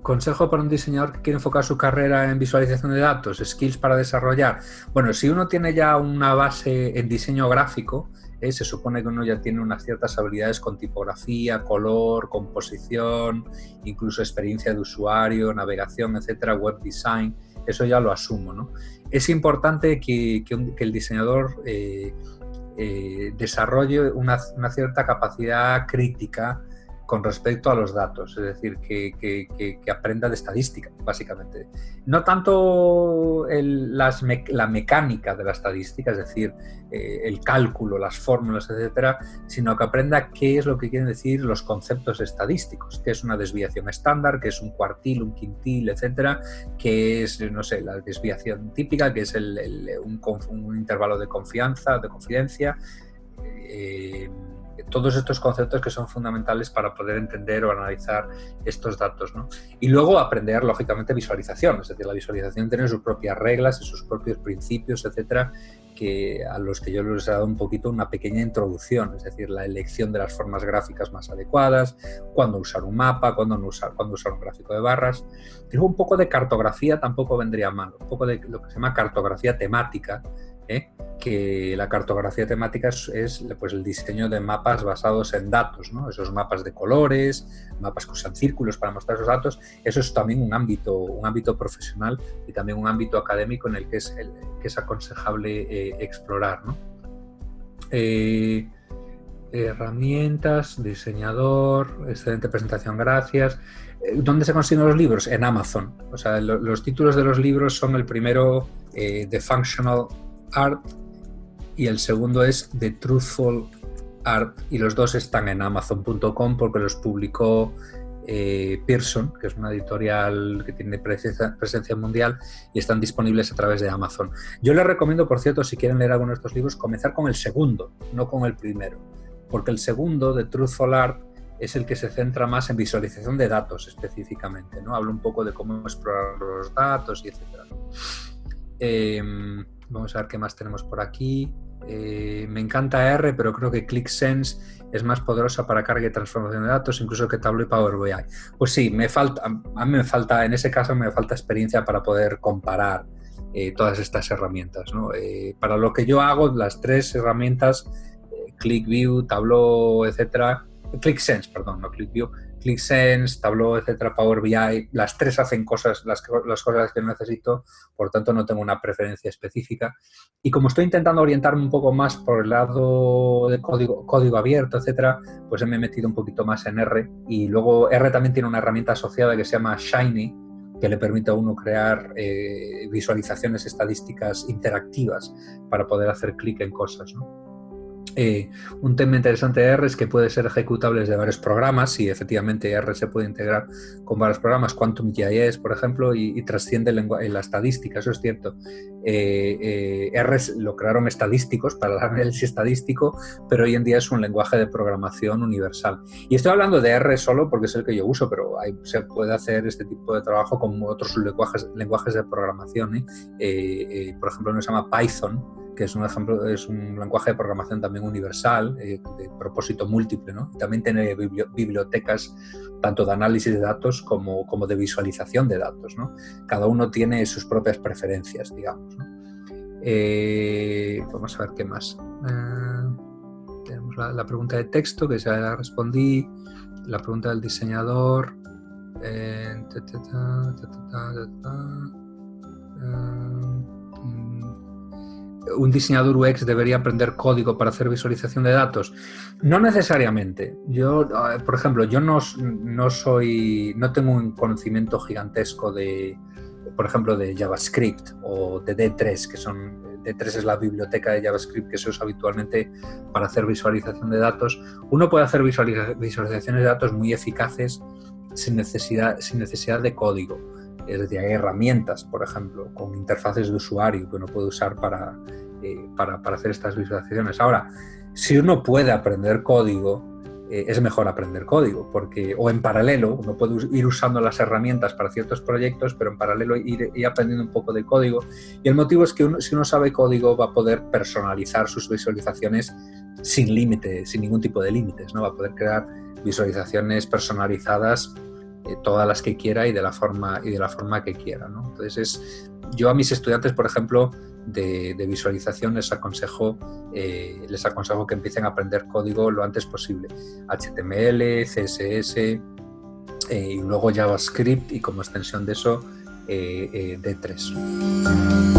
Consejo para un diseñador que quiere enfocar su carrera en visualización de datos, skills para desarrollar. Bueno, si uno tiene ya una base en diseño gráfico, se supone que uno ya tiene unas ciertas habilidades con tipografía, color, composición, incluso experiencia de usuario, navegación, etcétera, web design. Eso ya lo asumo, ¿no? Es importante que el diseñador desarrolle una cierta capacidad crítica con respecto a los datos, es decir, que aprenda de estadística, básicamente. No tanto la mecánica de la estadística, es decir, el cálculo, las fórmulas, etcétera, sino que aprenda qué es lo que quieren decir los conceptos estadísticos, qué es una desviación estándar, qué es un cuartil, un quintil, etcétera, qué es, no sé, la desviación típica, qué es un intervalo de confidencia, todos estos conceptos que son fundamentales para poder entender o analizar estos datos, ¿no? Y luego aprender, lógicamente, visualización, es decir, la visualización tiene sus propias reglas y sus propios principios, etcétera, a los que yo les he dado un poquito una pequeña introducción, es decir, la elección de las formas gráficas más adecuadas, cuándo usar un mapa, cuándo usar un gráfico de barras. Y luego un poco de cartografía tampoco vendría mal, un poco de lo que se llama cartografía temática, que la cartografía temática es pues, el diseño de mapas basados en datos, ¿no? Esos mapas de colores, mapas que usan círculos para mostrar esos datos. Eso es también un ámbito profesional y también un ámbito académico en el que es aconsejable explorar, ¿no? Herramientas, diseñador, excelente presentación, gracias. ¿Dónde se consiguen los libros? En Amazon. O sea, los títulos de los libros son el primero, The Functional Art, y el segundo es The Truthful Art, y los dos están en Amazon.com porque los publicó Pearson, que es una editorial que tiene presencia mundial, y están disponibles a través de Amazon. Yo les recomiendo, por cierto, si quieren leer alguno de estos libros, comenzar con el segundo, no con el primero, porque el segundo, The Truthful Art, es el que se centra más en visualización de datos específicamente, ¿no? Hablo un poco de cómo explorar los datos y etcétera. Vamos a ver qué más tenemos por aquí. Me encanta R, pero creo que ClickSense es más poderosa para carga y transformación de datos, incluso que Tableau y Power BI. Pues sí, a mí me falta, en ese caso me falta experiencia para poder comparar todas estas herramientas, ¿no? Para lo que yo hago, las tres herramientas, ClickView, Tableau, etcétera, ClickSense, perdón, no ClickView, ClickSense, Tableau, etcétera, Power BI, las tres hacen cosas, las cosas que necesito, por tanto no tengo una preferencia específica. Y como estoy intentando orientarme un poco más por el lado de código abierto, etcétera, pues me he metido un poquito más en R. Y luego R también tiene una herramienta asociada que se llama Shiny, que le permite a uno crear visualizaciones estadísticas interactivas para poder hacer clic en cosas, ¿no? Un tema interesante de R es que puede ser ejecutable desde varios programas y efectivamente R se puede integrar con varios programas, QuantumJS por ejemplo, y trasciende en la estadística, eso es cierto. R lo crearon estadísticos para el análisis estadístico, pero hoy en día es un lenguaje de programación universal. Y estoy hablando de R solo porque es el que yo uso, pero se puede hacer este tipo de trabajo con otros lenguajes de programación. Por ejemplo, uno se llama Python, que es un ejemplo, es un lenguaje de programación también universal, de propósito múltiple, ¿no? También tiene bibliotecas tanto de análisis de datos como de visualización de datos, ¿no? Cada uno tiene sus propias preferencias, digamos, ¿no? Vamos a ver qué más. Tenemos la pregunta de texto, que ya la respondí, la pregunta del diseñador. ¿Un diseñador UX debería aprender código para hacer visualización de datos? No necesariamente. Yo, por ejemplo, yo no tengo un conocimiento gigantesco de, por ejemplo, de JavaScript o de D3, D3 es la biblioteca de JavaScript que se usa habitualmente para hacer visualización de datos. Uno puede hacer visualizaciones de datos muy eficaces sin necesidad de código. Es decir, hay herramientas, por ejemplo, con interfaces de usuario que uno puede usar para hacer estas visualizaciones. Ahora, si uno puede aprender código, es mejor aprender código, o en paralelo, uno puede ir usando las herramientas para ciertos proyectos, pero en paralelo ir aprendiendo un poco de código. Y el motivo es que si uno sabe código, va a poder personalizar sus visualizaciones sin límite, sin ningún tipo de límites, ¿no? Va a poder crear visualizaciones personalizadas, todas las que quiera y de la forma que quiera, ¿no? Entonces, yo a mis estudiantes, por ejemplo, de visualización les aconsejo que empiecen a aprender código lo antes posible. HTML, CSS y luego JavaScript y como extensión de eso D3.